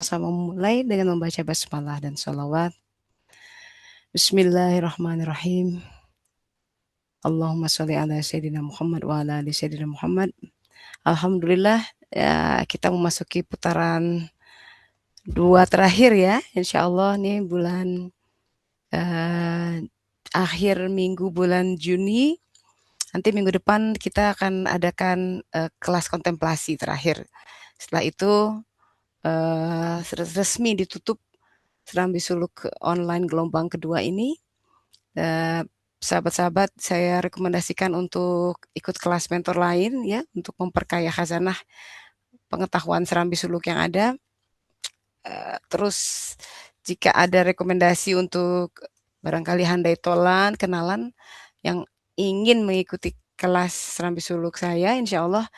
Sama mulai dengan membaca basmalah dan sholawat. Bismillahirrahmanirrahim. Allahumma sholli ala Sayyidina Muhammad wa ala ali Sayyidina Muhammad. Alhamdulillah, ya, kita memasuki putaran 2 terakhir ya. Insya Allah nih bulan eh, akhir minggu bulan Juni. Nanti minggu depan kita akan adakan kelas kontemplasi terakhir. Setelah itu resmi ditutup Serambi Suluk online gelombang kedua ini. Eh, Sahabat-sahabat, saya rekomendasikan untuk ikut kelas mentor lain ya, untuk memperkaya khazanah pengetahuan Serambi Suluk yang ada. Terus jika ada rekomendasi untuk barangkali handai tolan, kenalan yang ingin mengikuti kelas Serambi Suluk saya, insya Allah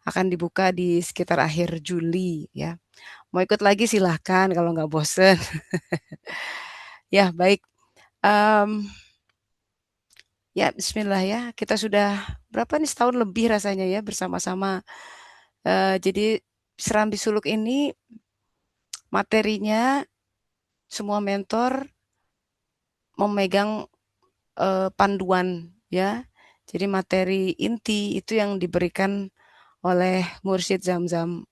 akan dibuka di sekitar akhir Juli ya. Mau ikut lagi silahkan kalau nggak bosen. Ya baik. Um, Ya, bismillah ya. Kita sudah berapa nih, setahun lebih rasanya ya bersama-sama. Jadi Serambi Suluk ini materinya semua mentor memegang panduan ya. Jadi materi inti itu yang diberikan oleh Mursyid Zamzam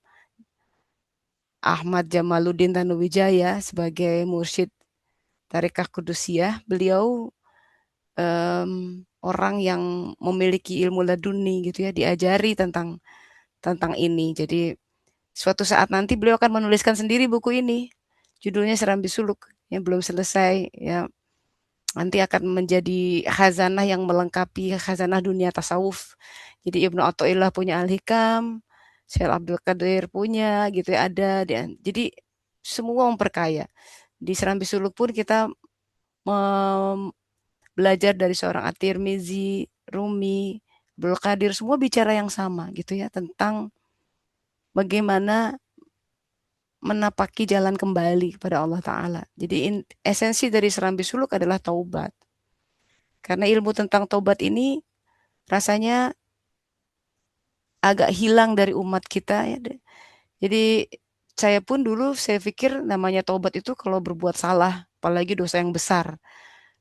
Ahmad Jamaluddin Tanuwijaya sebagai Mursyid Tarekat Qudusiyah. Beliau orang yang memiliki ilmu laduni gitu ya, diajari tentang ini. Jadi suatu saat nanti beliau akan menuliskan sendiri buku ini. Judulnya Serambi Suluk yang belum selesai ya. Nanti akan menjadi khazanah yang melengkapi khazanah dunia tasawuf. Jadi Ibnu Athaillah punya Al-Hikam, Syekh Abdul Qadir punya gitu ya, ada. Jadi semua memperkaya. Di Serambi Suluk pun kita belajar dari seorang At-Tirmizi, Rumi, Abdul Qadir, semua bicara yang sama gitu ya, tentang bagaimana menapaki jalan kembali kepada Allah Ta'ala. Jadi esensi dari Serambi Suluk adalah taubat. Karena ilmu tentang taubat ini rasanya agak hilang dari umat kita ya. Jadi saya pun dulu saya pikir namanya taubat itu kalau berbuat salah, apalagi dosa yang besar.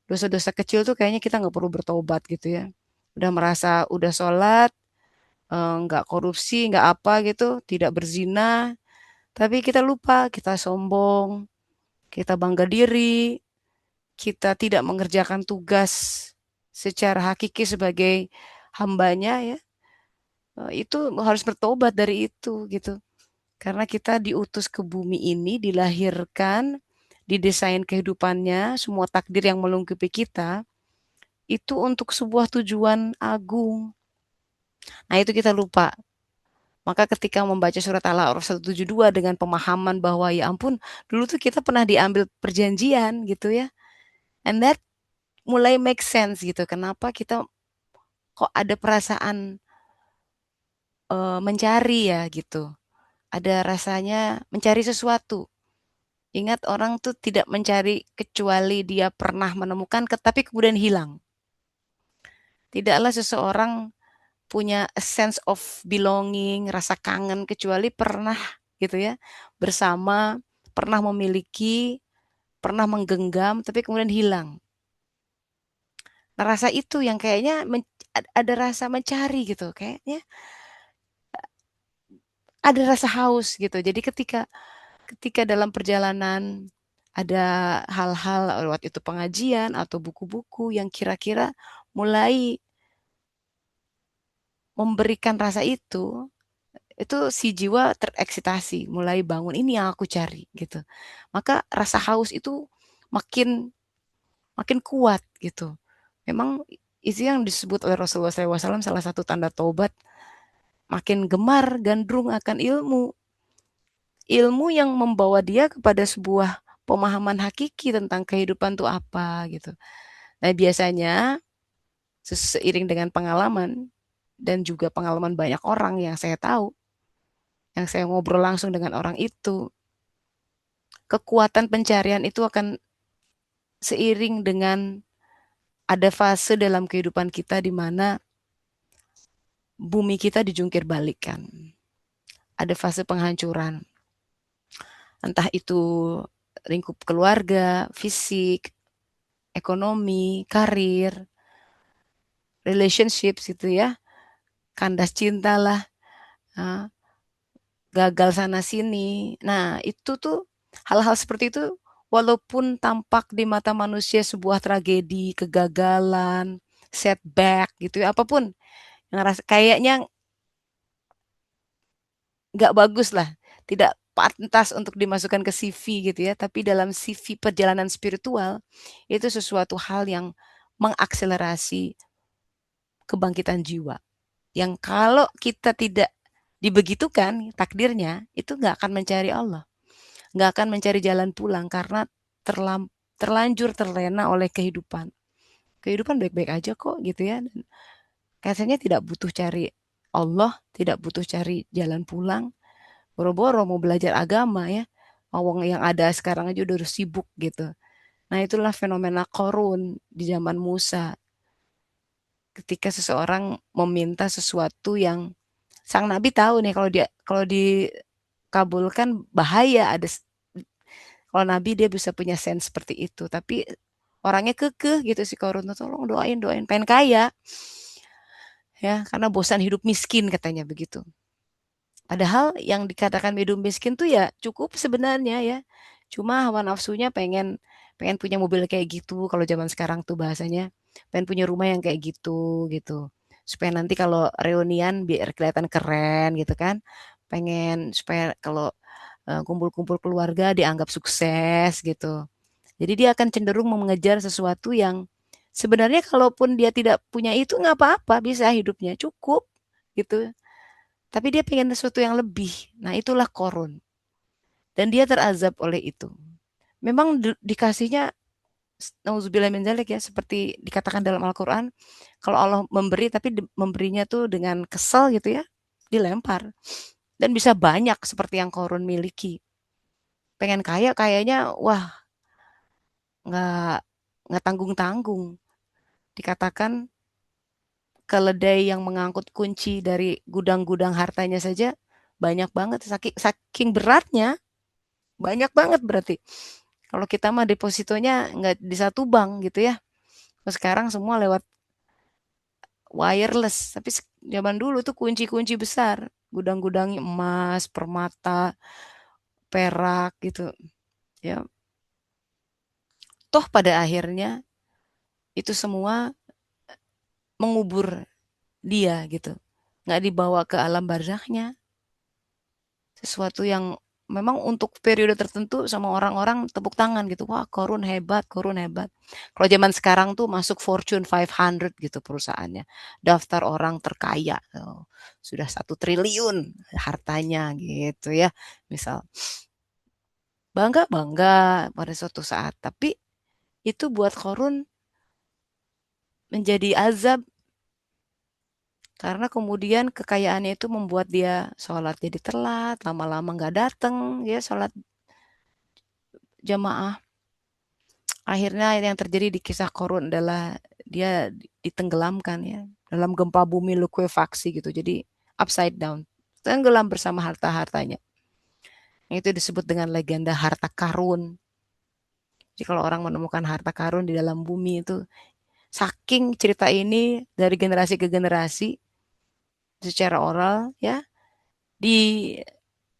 Dosa-dosa kecil tuh kayaknya kita nggak perlu bertobat gitu ya. Udah merasa udah sholat, nggak korupsi, nggak apa gitu, tidak berzina, tapi kita lupa, kita sombong, kita bangga diri, kita tidak mengerjakan tugas secara hakiki sebagai hambanya ya, itu harus bertobat dari itu gitu. Karena kita diutus ke bumi ini, dilahirkan, didesain kehidupannya, semua takdir yang melingkupi kita, itu untuk sebuah tujuan agung. Nah itu kita lupa. Maka ketika membaca surat Al-A'raf 172 dengan pemahaman bahwa ya ampun, dulu tuh kita pernah diambil perjanjian gitu ya. And that mulai make sense gitu. Kenapa kita kok ada perasaan mencari ya gitu. Ada rasanya mencari sesuatu. Ingat orang tuh tidak mencari kecuali dia pernah menemukan, tapi kemudian hilang. Tidaklah seseorang punya a sense of belonging, rasa kangen kecuali pernah gitu ya bersama, pernah memiliki, pernah menggenggam, tapi kemudian hilang. Nah, rasa itu yang kayaknya ada rasa mencari gitu, kayaknya ada rasa haus gitu. Jadi ketika dalam perjalanan ada hal-hal lewat itu pengajian atau buku-buku yang kira-kira mulai memberikan rasa itu si jiwa tereksitasi, mulai bangun ini yang aku cari gitu. Maka rasa haus itu makin makin kuat gitu. Memang itu yang disebut oleh Rasulullah SAW salah satu tanda taubat, makin gemar gandrung akan ilmu. Ilmu yang membawa dia kepada sebuah pemahaman hakiki tentang kehidupan itu apa gitu. Nah biasanya seiring dengan pengalaman dan juga pengalaman banyak orang yang saya tahu, yang saya ngobrol langsung dengan orang itu, kekuatan pencarian itu akan seiring dengan ada fase dalam kehidupan kita di mana bumi kita dijungkir balikkan. Ada fase penghancuran. Entah itu lingkup keluarga, fisik, ekonomi, karir, relationships gitu ya, kandas cinta lah, ah, gagal sana sini. Nah, itu tuh hal-hal seperti itu walaupun tampak di mata manusia sebuah tragedi, kegagalan, setback gitu ya, apapun yang kayaknya nggak bagus lah, tidak pantas untuk dimasukkan ke CV gitu ya, tapi dalam CV perjalanan spiritual itu sesuatu hal yang mengakselerasi kebangkitan jiwa. Yang kalau kita tidak dibegitukan takdirnya, itu nggak akan mencari Allah, nggak akan mencari jalan pulang karena terlanjur terlena oleh kehidupan. Kehidupan baik-baik aja kok gitu ya. Dan katanya tidak butuh cari Allah, tidak butuh cari jalan pulang. Boro-boro mau belajar agama ya. Wong yang ada sekarang aja udah sibuk gitu. Nah itulah fenomena korun di zaman Musa. Ketika seseorang meminta sesuatu yang sang nabi tahu nih kalau dikabulkan bahaya ada kalau nabi dia bisa punya sense seperti itu tapi orangnya kekeh gitu si korun tuh tolong doain doain pengen kaya ya karena bosan hidup miskin katanya begitu. Padahal yang dikatakan hidup miskin tuh ya cukup sebenarnya ya. Cuma hawa nafsunya pengen pengen punya mobil kayak gitu kalau zaman sekarang tuh bahasanya. Pengen punya rumah yang kayak gitu gitu. Supaya nanti kalau reunian biar kelihatan keren gitu kan. Pengen supaya kalau kumpul-kumpul keluarga dianggap sukses gitu. Jadi dia akan cenderung mengejar sesuatu yang sebenarnya kalaupun dia tidak punya itu nggak apa-apa bisa hidupnya cukup gitu. Tapi dia pengen sesuatu yang lebih. Nah, itulah korun. Dan dia terazab oleh itu. Memang dikasihnya nauzubillah min dzalik ya seperti dikatakan dalam Al-Qur'an, kalau Allah memberi tapi memberinya tuh dengan kesal gitu ya, dilempar. Dan bisa banyak seperti yang korun miliki. Pengen kaya kayaknya wah nggak nggak tanggung-tanggung. Dikatakan keledai yang mengangkut kunci dari gudang-gudang hartanya saja banyak banget saking beratnya banyak banget berarti. Kalau kita mah depositonya nggak di satu bank gitu ya. Terus sekarang semua lewat wireless. Tapi zaman dulu tuh kunci-kunci besar. Gudang-gudangnya emas, permata, perak gitu. Ya, toh pada akhirnya itu semua mengubur dia gitu. Nggak dibawa ke alam barzahnya. Sesuatu yang memang untuk periode tertentu sama orang-orang tepuk tangan gitu. Wah, Korun hebat, Korun hebat. Kalau zaman sekarang tuh masuk Fortune 500 gitu perusahaannya. Daftar orang terkaya. Oh, sudah 1 triliun hartanya gitu ya. Misal bangga-bangga pada suatu saat. Tapi itu buat Korun menjadi azab karena kemudian kekayaannya itu membuat dia sholat jadi telat, lama-lama nggak datang, ya sholat jamaah. Akhirnya yang terjadi di kisah Korun adalah dia ditenggelamkan ya dalam gempa bumi likuifaksi gitu. Jadi upside down, tenggelam bersama harta-hartanya. Itu disebut dengan legenda harta karun. Jadi kalau orang menemukan harta karun di dalam bumi itu saking cerita ini dari generasi ke generasi secara oral ya di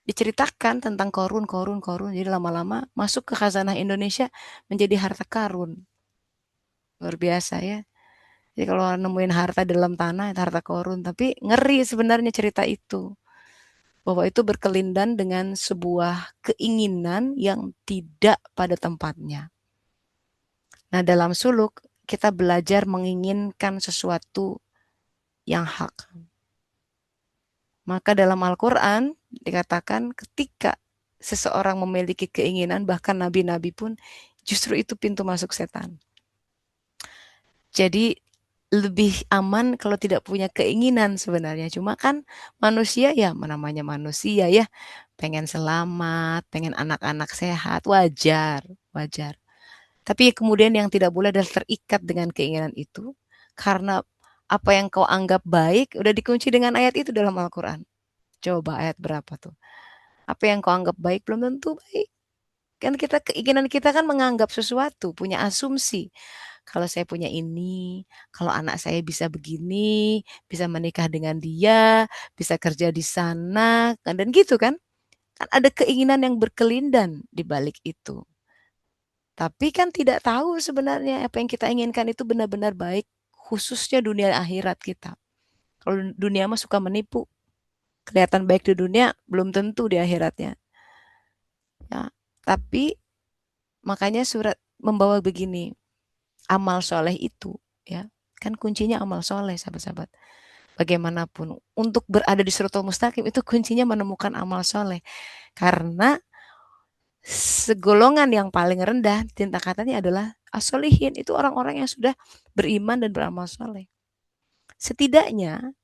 diceritakan tentang korun korun korun. Jadi lama-lama masuk ke khazanah Indonesia menjadi harta karun. Luar biasa ya. Jadi kalau nemuin harta dalam tanah itu harta korun, tapi ngeri sebenarnya cerita itu. Bahwa itu berkelindan dengan sebuah keinginan yang tidak pada tempatnya. Nah, dalam suluk kita belajar menginginkan sesuatu yang hak. Maka dalam Al-Qur'an dikatakan ketika seseorang memiliki keinginan bahkan nabi-nabi pun justru itu pintu masuk setan. Jadi lebih aman kalau tidak punya keinginan sebenarnya. Cuma kan manusia ya namanya manusia ya, pengen selamat, pengen anak-anak sehat, wajar, wajar. Tapi kemudian yang tidak boleh adalah terikat dengan keinginan itu karena apa yang kau anggap baik udah dikunci dengan ayat itu dalam Al-Qur'an. Coba ayat berapa tuh? Apa yang kau anggap baik belum tentu baik. Kan keinginan kita kan menganggap sesuatu, punya asumsi. Kalau saya punya ini, kalau anak saya bisa begini, bisa menikah dengan dia, bisa kerja di sana, kan dan gitu kan. Kan ada keinginan yang berkelindan di balik itu. Tapi kan tidak tahu sebenarnya apa yang kita inginkan itu benar-benar baik, khususnya dunia akhirat kita. Kalau dunia mah suka menipu. Kelihatan baik di dunia, belum tentu di akhiratnya. Ya. Tapi makanya surat membawa begini, amal soleh itu, ya, kan kuncinya amal soleh, sahabat-sahabat. Bagaimanapun, untuk berada di Shirathul Mustaqim itu kuncinya menemukan amal soleh. Karena segolongan yang paling rendah tinta katanya adalah as-solihin, itu orang-orang yang sudah beriman dan beramal soleh. Setidaknya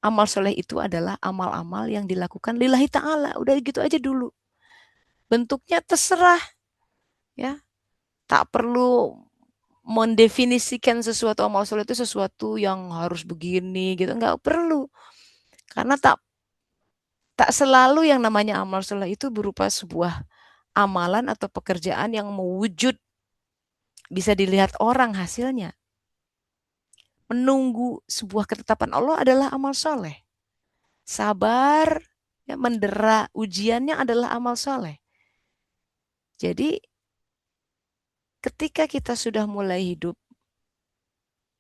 amal soleh itu adalah amal-amal yang dilakukan lillahi ta'ala. Udah gitu aja dulu. Bentuknya terserah, ya. Tak perlu mendefinisikan sesuatu amal soleh itu sesuatu yang harus begini gitu. Nggak perlu. Karena tak tak selalu yang namanya amal soleh itu berupa sebuah amalan atau pekerjaan yang mewujud bisa dilihat orang hasilnya. Menunggu sebuah ketetapan Allah adalah amal soleh. Sabar, ya, mendera ujiannya adalah amal soleh. Jadi ketika kita sudah mulai hidup,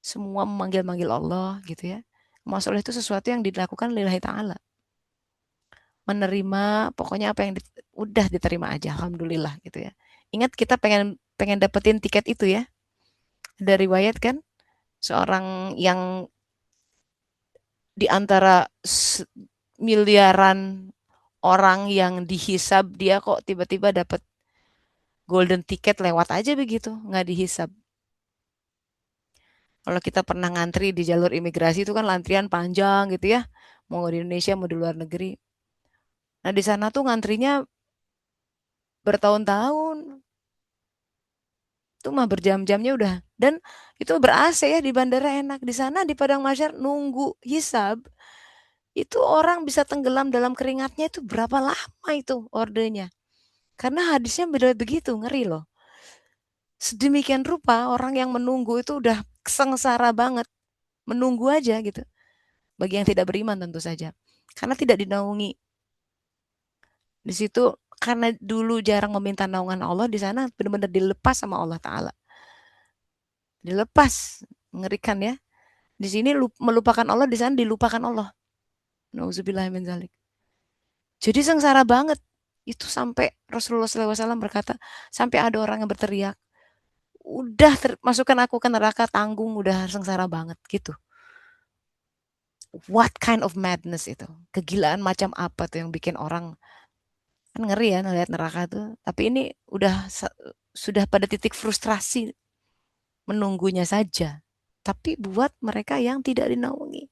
semua memanggil-manggil Allah gitu ya. Amal soleh itu sesuatu yang dilakukan lillahi ta'ala. Menerima, pokoknya apa yang udah diterima aja, alhamdulillah gitu ya. Ingat kita pengen pengen dapetin tiket itu ya. Ada riwayat kan, seorang yang di antara miliaran orang yang dihisab, dia kok tiba-tiba dapat golden ticket lewat aja begitu, nggak dihisab. Kalau kita pernah ngantri di jalur imigrasi itu kan antrian panjang gitu ya, mau di Indonesia mau di luar negeri. Nah di sana tuh ngantrinya bertahun-tahun, itu mah berjam-jamnya udah. Dan itu ber-AC ya, di bandara enak. Di sana di Padang Mahsyar nunggu hisab, itu orang bisa tenggelam dalam keringatnya itu berapa lama itu ordernya. Karena hadisnya beda begitu, ngeri loh. Sedemikian rupa orang yang menunggu itu udah sengsara banget. Menunggu aja gitu. Bagi yang tidak beriman tentu saja. Karena tidak dinaungi. Di situ karena dulu jarang meminta naungan Allah, di sana benar-benar dilepas sama Allah Ta'ala. Dilepas. Mengerikan ya. Di sini melupakan Allah, di sana dilupakan Allah. Nauzubillah min zalik. Jadi sengsara banget. Itu sampai Rasulullah SAW berkata, sampai ada orang yang berteriak, udah masukkan aku ke neraka, tanggung, udah sengsara banget gitu. What kind of madness itu? Kegilaan macam apa tuh yang bikin orang, kan ngeri ya ngeliat neraka tuh. Tapi ini udah sudah pada titik frustrasi menunggunya saja. Tapi buat mereka yang tidak dinaungi.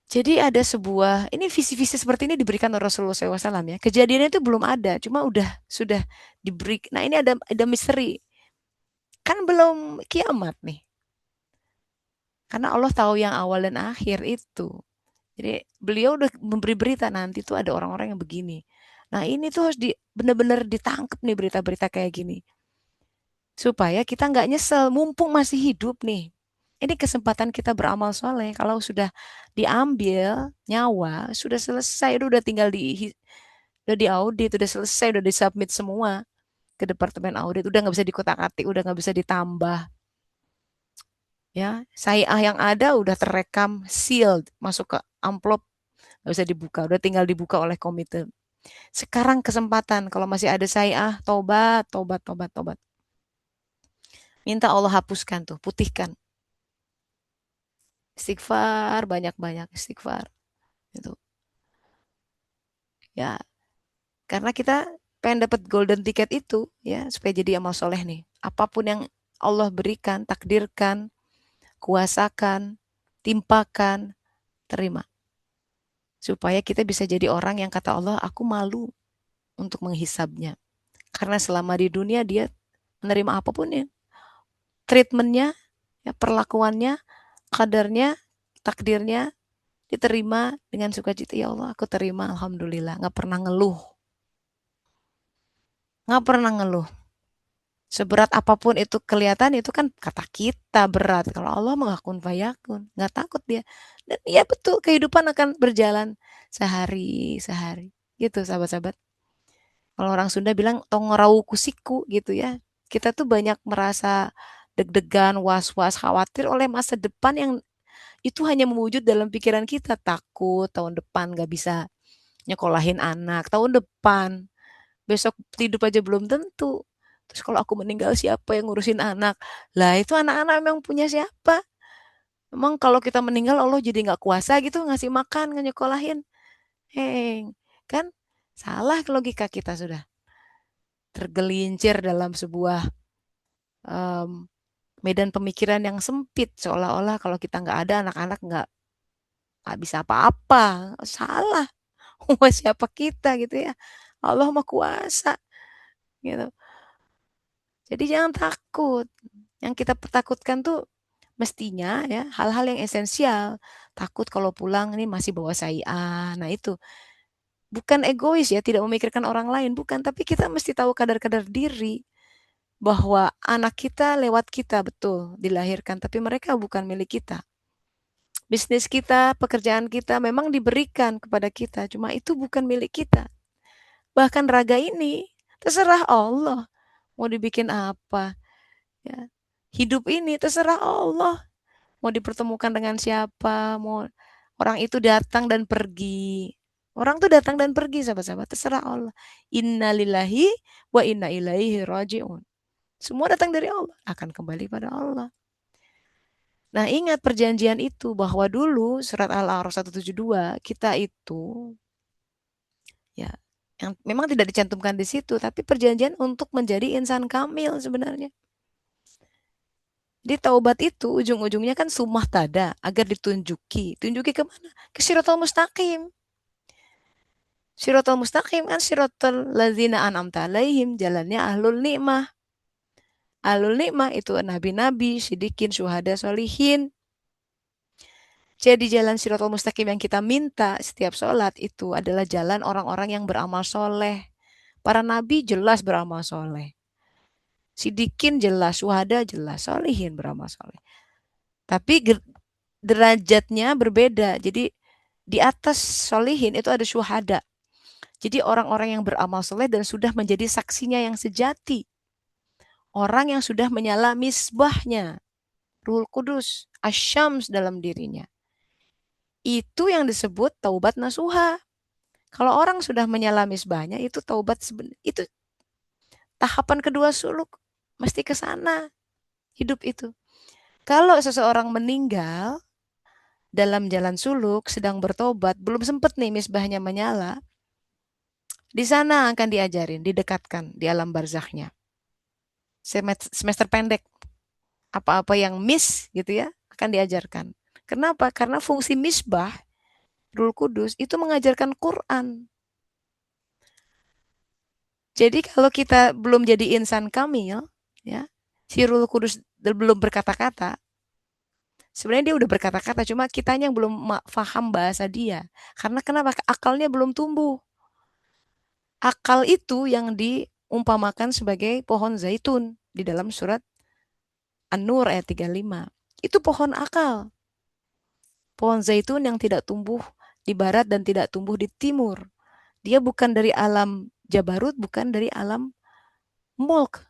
Jadi ada sebuah, ini visi-visi seperti ini diberikan oleh Rasulullah SAW ya. Kejadiannya itu belum ada, cuma sudah diberi. Nah ini ada misteri. Kan belum kiamat nih. Karena Allah tahu yang awal dan akhir itu. Jadi beliau udah memberi berita nanti tuh ada orang-orang yang begini. Nah ini tuh harus benar-benar ditangkap nih berita-berita kayak gini. Supaya kita nggak nyesel, mumpung masih hidup nih. Ini kesempatan kita beramal soleh. Kalau sudah diambil nyawa, sudah selesai, udah tinggal udah diaudit, udah selesai, udah disubmit semua ke departemen audit, udah nggak bisa dikotak-atik, udah nggak bisa ditambah. Ya, SAIA yang ada udah terekam, sealed, masuk ke amplop, nggak bisa dibuka, udah tinggal dibuka oleh komite. Sekarang kesempatan, kalau masih ada SAIA, tobat, tobat, tobat, tobat. Minta Allah hapuskan tuh, putihkan. Istighfar, banyak-banyak istighfar. Gitu. Ya, karena kita pengen dapat golden ticket itu, ya, supaya jadi amal soleh nih. Apapun yang Allah berikan, takdirkan, kuasakan, timpakan, terima. Supaya kita bisa jadi orang yang kata Allah, aku malu untuk menghisabnya. Karena selama di dunia dia menerima apapun ya, treatmentnya, ya, perlakuannya, kadarnya, takdirnya, diterima dengan sukacita. Ya Allah, aku terima, alhamdulillah. Nggak pernah ngeluh, nggak pernah ngeluh. Seberat apapun itu kelihatan, itu kan kata kita berat. Kalau Allah mah kun fayakun, nggak takut dia. Dan iya betul, kehidupan akan berjalan sehari sehari. Gitu sahabat-sahabat. Kalau orang Sunda bilang tongrau kusiku gitu ya. Kita tuh banyak merasa deg-degan, was-was, khawatir oleh masa depan yang itu hanya mewujud dalam pikiran kita. Takut tahun depan nggak bisa nyekolahin anak. Tahun depan, besok hidup aja belum tentu. Terus kalau aku meninggal siapa yang ngurusin anak? Lah itu anak-anak memang punya siapa? Emang kalau kita meninggal Allah jadi nggak kuasa gitu ngasih makan, nyekolahin? Heng, kan salah logika kita sudah tergelincir dalam sebuah em, medan pemikiran yang sempit seolah-olah kalau kita nggak ada anak-anak nggak bisa apa-apa. Salah. Wah, siapa kita gitu ya? Allah mah kuasa gitu. Jadi jangan takut. Yang kita takutkan tuh mestinya ya hal-hal yang esensial. Takut kalau pulang ini masih bawa sayian. Nah itu bukan egois ya, tidak memikirkan orang lain, bukan. Tapi kita mesti tahu kadar-kadar diri bahwa anak kita lewat kita betul dilahirkan, tapi mereka bukan milik kita. Bisnis kita, pekerjaan kita memang diberikan kepada kita, cuma itu bukan milik kita. Bahkan raga ini terserah Allah mau dibikin apa ya. Hidup ini terserah Allah mau dipertemukan dengan siapa, mau orang itu datang dan pergi. Orang tuh datang dan pergi sahabat-sahabat, terserah Allah. Innalillahi wa inna ilaihi rajiun. Semua datang dari Allah, akan kembali pada Allah. Nah, ingat perjanjian itu bahwa dulu surat Al-A'raf 172 kita itu ya yang memang tidak dicantumkan di situ, tapi perjanjian untuk menjadi insan kamil sebenarnya. Di taubat itu ujung-ujungnya kan sumah tada agar ditunjuki. Tunjuki kemana? Ke Siratal Mustaqim. Siratal Mustaqim kan Siratal ladzina an'amta alaihim, jalannya ahlul nikmah. Ahlul nikmah itu nabi-nabi, sidikin, syuhada, solihin. Jadi jalan Siratal Mustaqim yang kita minta setiap sholat itu adalah jalan orang-orang yang beramal soleh. Para nabi jelas beramal soleh. Sidikin jelas, syuhada jelas, solihin beramal soleh. Tapi derajatnya berbeda. Jadi di atas solihin itu ada syuhada. Jadi orang-orang yang beramal soleh dan sudah menjadi saksinya yang sejati. Orang yang sudah menyala misbahnya. Ruhul Kudus, asyams dalam dirinya. Itu yang disebut taubat nasuha. Kalau orang sudah menyala misbahnya itu taubat sebenarnya. Itu tahapan kedua suluk. Mesti ke sana hidup itu. Kalau seseorang meninggal dalam jalan suluk sedang bertobat, belum sempat nih misbahnya menyala, di sana akan diajarin, didekatkan di alam barzakhnya. Semester pendek, apa-apa yang miss gitu ya, akan diajarkan. Kenapa? Karena fungsi misbah, Ruhul Kudus, itu mengajarkan Quran. Jadi kalau kita belum jadi insan kamil, ya, si Ruhul Kudus belum berkata-kata, sebenarnya dia udah berkata-kata, cuma kitanya yang belum paham bahasa dia. Karena kenapa? Akalnya belum tumbuh. Akal itu yang diumpamakan sebagai pohon zaitun di dalam surat An-Nur ayat 35. Itu pohon akal. Pohon zaitun yang tidak tumbuh di barat dan tidak tumbuh di timur. Dia bukan dari alam Jabarut, bukan dari alam Mulk.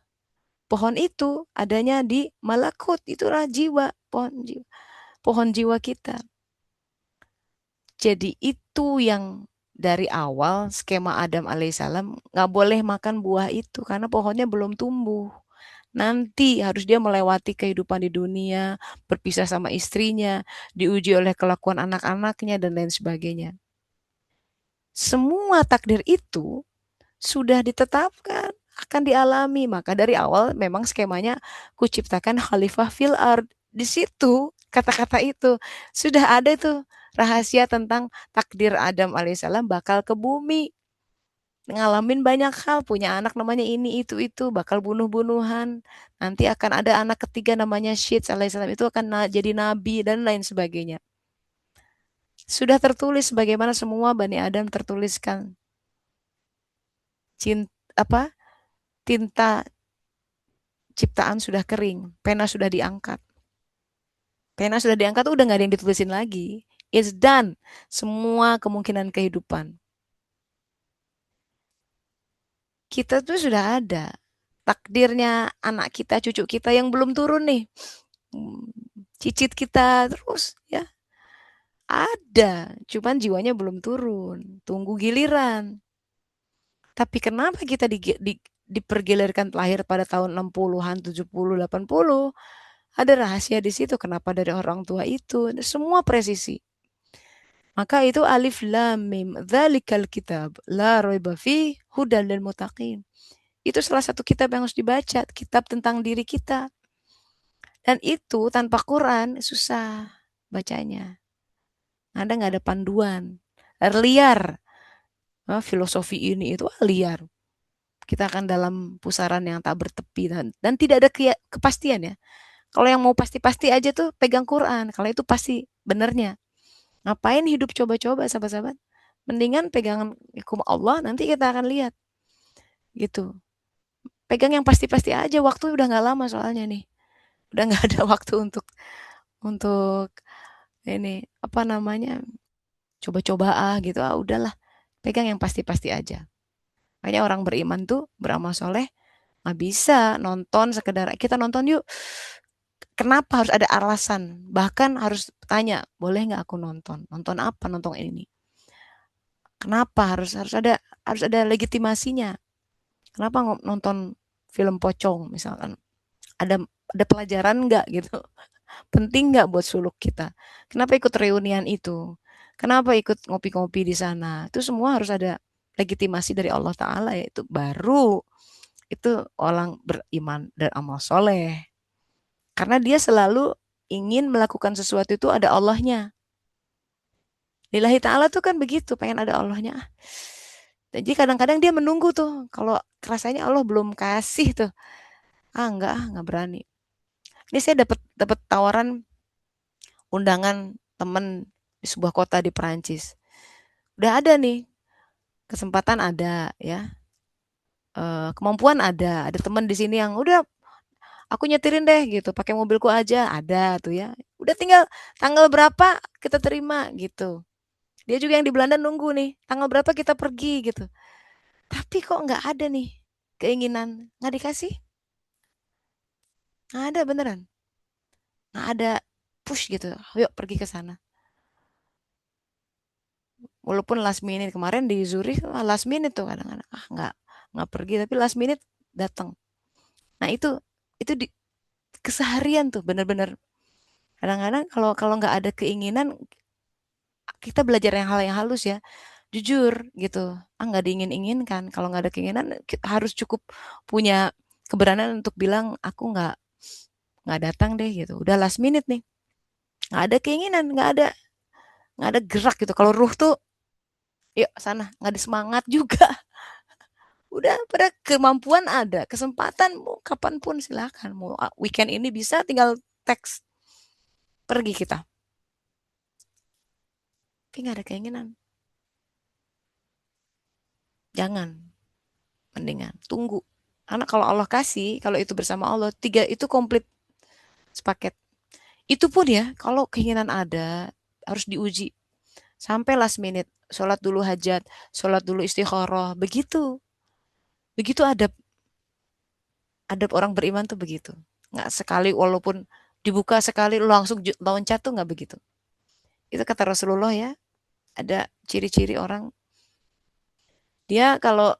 Pohon itu adanya di Malakut, itulah jiwa, pohon jiwa kita. Jadi itu yang dari awal skema Adam alaihissalam nggak boleh makan buah itu karena pohonnya belum tumbuh. Nanti harus dia melewati kehidupan di dunia, berpisah sama istrinya, diuji oleh kelakuan anak-anaknya dan lain sebagainya. Semua takdir itu sudah ditetapkan akan dialami. Maka dari awal memang skemanya kuciptakan khalifah fil ard. Di situ kata-kata itu sudah ada itu rahasia tentang takdir Adam alaihissalam bakal ke bumi. Ngalamin banyak hal, punya anak namanya ini, itu, bakal bunuh-bunuhan. Nanti akan ada anak ketiga namanya Syeds alaihissalam, itu akan jadi nabi dan lain sebagainya. Sudah tertulis bagaimana semua Bani Adam tertuliskan. Cinta, apa? Tinta ciptaan sudah kering, pena sudah diangkat. Pena sudah diangkat udah nggak ada yang ditulisin lagi. It's done. Semua kemungkinan kehidupan. Kita tuh sudah ada. Takdirnya anak kita, cucu kita yang belum turun nih. Cicit kita terus ya. Ada, cuman jiwanya belum turun. Tunggu giliran. Tapi kenapa kita dipergilirkan lahir pada tahun 60-an, 70, 80? Ada rahasia di situ kenapa dari orang tua itu. Semua presisi. Maka itu alif lam mim. Dzalikal kitab la raiba fi hudal lil muttaqin. Itu salah satu kitab yang harus dibaca, kitab tentang diri kita. Dan itu tanpa Quran susah bacanya. Ada nggak ada panduan. Liar. Filosofi ini itu liar. Kita akan dalam pusaran yang tak bertepi dan tidak ada kepastian ya. Kalau yang mau pasti-pasti aja tuh pegang Quran. Kalau itu pasti benernya. Ngapain hidup coba-coba sahabat-sahabat? Mendingan pegangan hukum Allah nanti kita akan lihat. Gitu. Pegang yang pasti-pasti aja. Waktu udah nggak lama soalnya nih. Udah nggak ada waktu untuk ini apa namanya coba-coba gitu. Udahlah. Pegang yang pasti-pasti aja. Makanya orang beriman tuh beramal soleh nggak bisa nonton sekedar kita nonton yuk. Kenapa harus ada alasan? Bahkan harus tanya, boleh nggak aku nonton? Nonton apa? Nonton ini. Kenapa harus ada legitimasinya? Kenapa nonton film pocong misalkan? Ada pelajaran nggak gitu? Penting nggak buat suluk kita? Kenapa ikut reunian itu? Kenapa ikut ngopi-ngopi di sana? Itu semua harus ada legitimasi dari Allah Ta'ala ya. Itu baru itu orang beriman dan amal soleh. Karena dia selalu ingin melakukan sesuatu itu ada Allahnya. Lillahi ta'ala tuh kan begitu, pengen ada Allahnya. Jadi kadang-kadang dia menunggu tuh, kalau rasanya Allah belum kasih tuh, enggak berani. Ini saya dapat dapat tawaran undangan temen di sebuah kota di Perancis. Udah ada nih, kesempatan ada ya, kemampuan ada temen di sini yang udah aku nyetirin deh gitu, pakai mobilku aja, ada tuh ya. Udah tinggal tanggal berapa kita terima gitu. Dia juga yang di Belanda nunggu nih, tanggal berapa kita pergi gitu. Tapi kok nggak ada nih keinginan, nggak dikasih, nggak ada beneran, nggak ada push gitu. Yuk pergi ke sana. Walaupun last minute kemarin di Zurich last minute tuh kadang-kadang nggak pergi tapi last minute datang. Nah itu di keseharian tuh bener-bener. Kadang-kadang kalau kalau nggak ada keinginan kita belajar yang halus ya. Jujur gitu. Nggak diingin-inginkan. Kalau nggak ada keinginan kita harus cukup punya keberanian untuk bilang aku nggak datang deh gitu. Udah last minute nih. Nggak ada keinginan, nggak ada gerak gitu. Kalau ruh tuh, yuk sana, nggak ada semangat juga. Udah pada kemampuan ada, kesempatan mau kapanpun silakan. Mau weekend ini bisa tinggal teks pergi kita. Tapi nggak ada keinginan. Jangan, mendingan tunggu. Karena kalau Allah kasih, kalau itu bersama Allah, tiga itu komplit sepaket. Itu pun ya, kalau keinginan ada, harus diuji. Sampai last minute, sholat dulu hajat, sholat dulu istikharah, begitu. Begitu adab orang beriman tuh begitu. Nggak sekali walaupun dibuka sekali langsung loncat tuh nggak begitu. Itu kata Rasulullah ya. Ada ciri-ciri orang. Dia kalau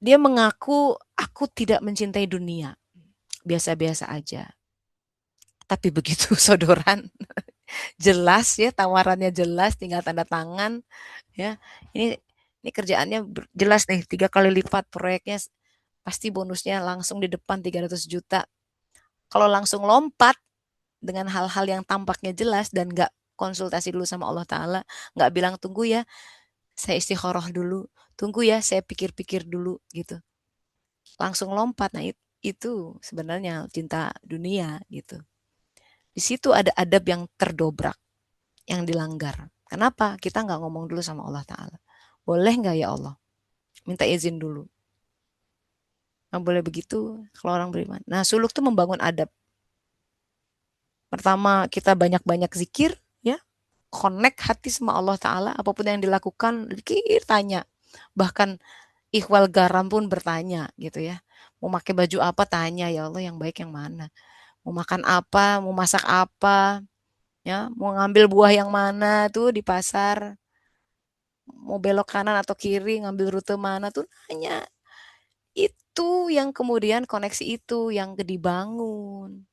dia mengaku aku tidak mencintai dunia. Biasa-biasa aja. Tapi begitu sodoran jelas ya tawarannya jelas tinggal tanda tangan ya. Ini kerjaannya jelas nih 3 kali lipat proyeknya pasti bonusnya langsung di depan 300 juta. Kalau langsung lompat dengan hal-hal yang tampaknya jelas dan nggak konsultasi dulu sama Allah Ta'ala, nggak bilang tunggu ya, saya istikharah dulu, tunggu ya, saya pikir-pikir dulu gitu. Langsung lompat, nah itu sebenarnya cinta dunia gitu. Di situ ada adab yang terdobrak, yang dilanggar. Kenapa? Kita nggak ngomong dulu sama Allah Ta'ala. Boleh nggak ya Allah? Minta izin dulu. Nggak boleh begitu kalau orang beriman. Nah, suluk tuh membangun adab. Pertama, kita banyak-banyak zikir, ya, connect hati sama Allah Ta'ala, apapun yang dilakukan, zikir, tanya. Bahkan ikhwal garam pun bertanya gitu ya. Mau pakai baju apa tanya, ya Allah yang baik yang mana. Mau makan apa, mau masak apa, ya, mau ngambil buah yang mana tuh di pasar, mau belok kanan atau kiri, ngambil rute mana tuh nanya. Itu yang kemudian koneksi itu yang dibangun.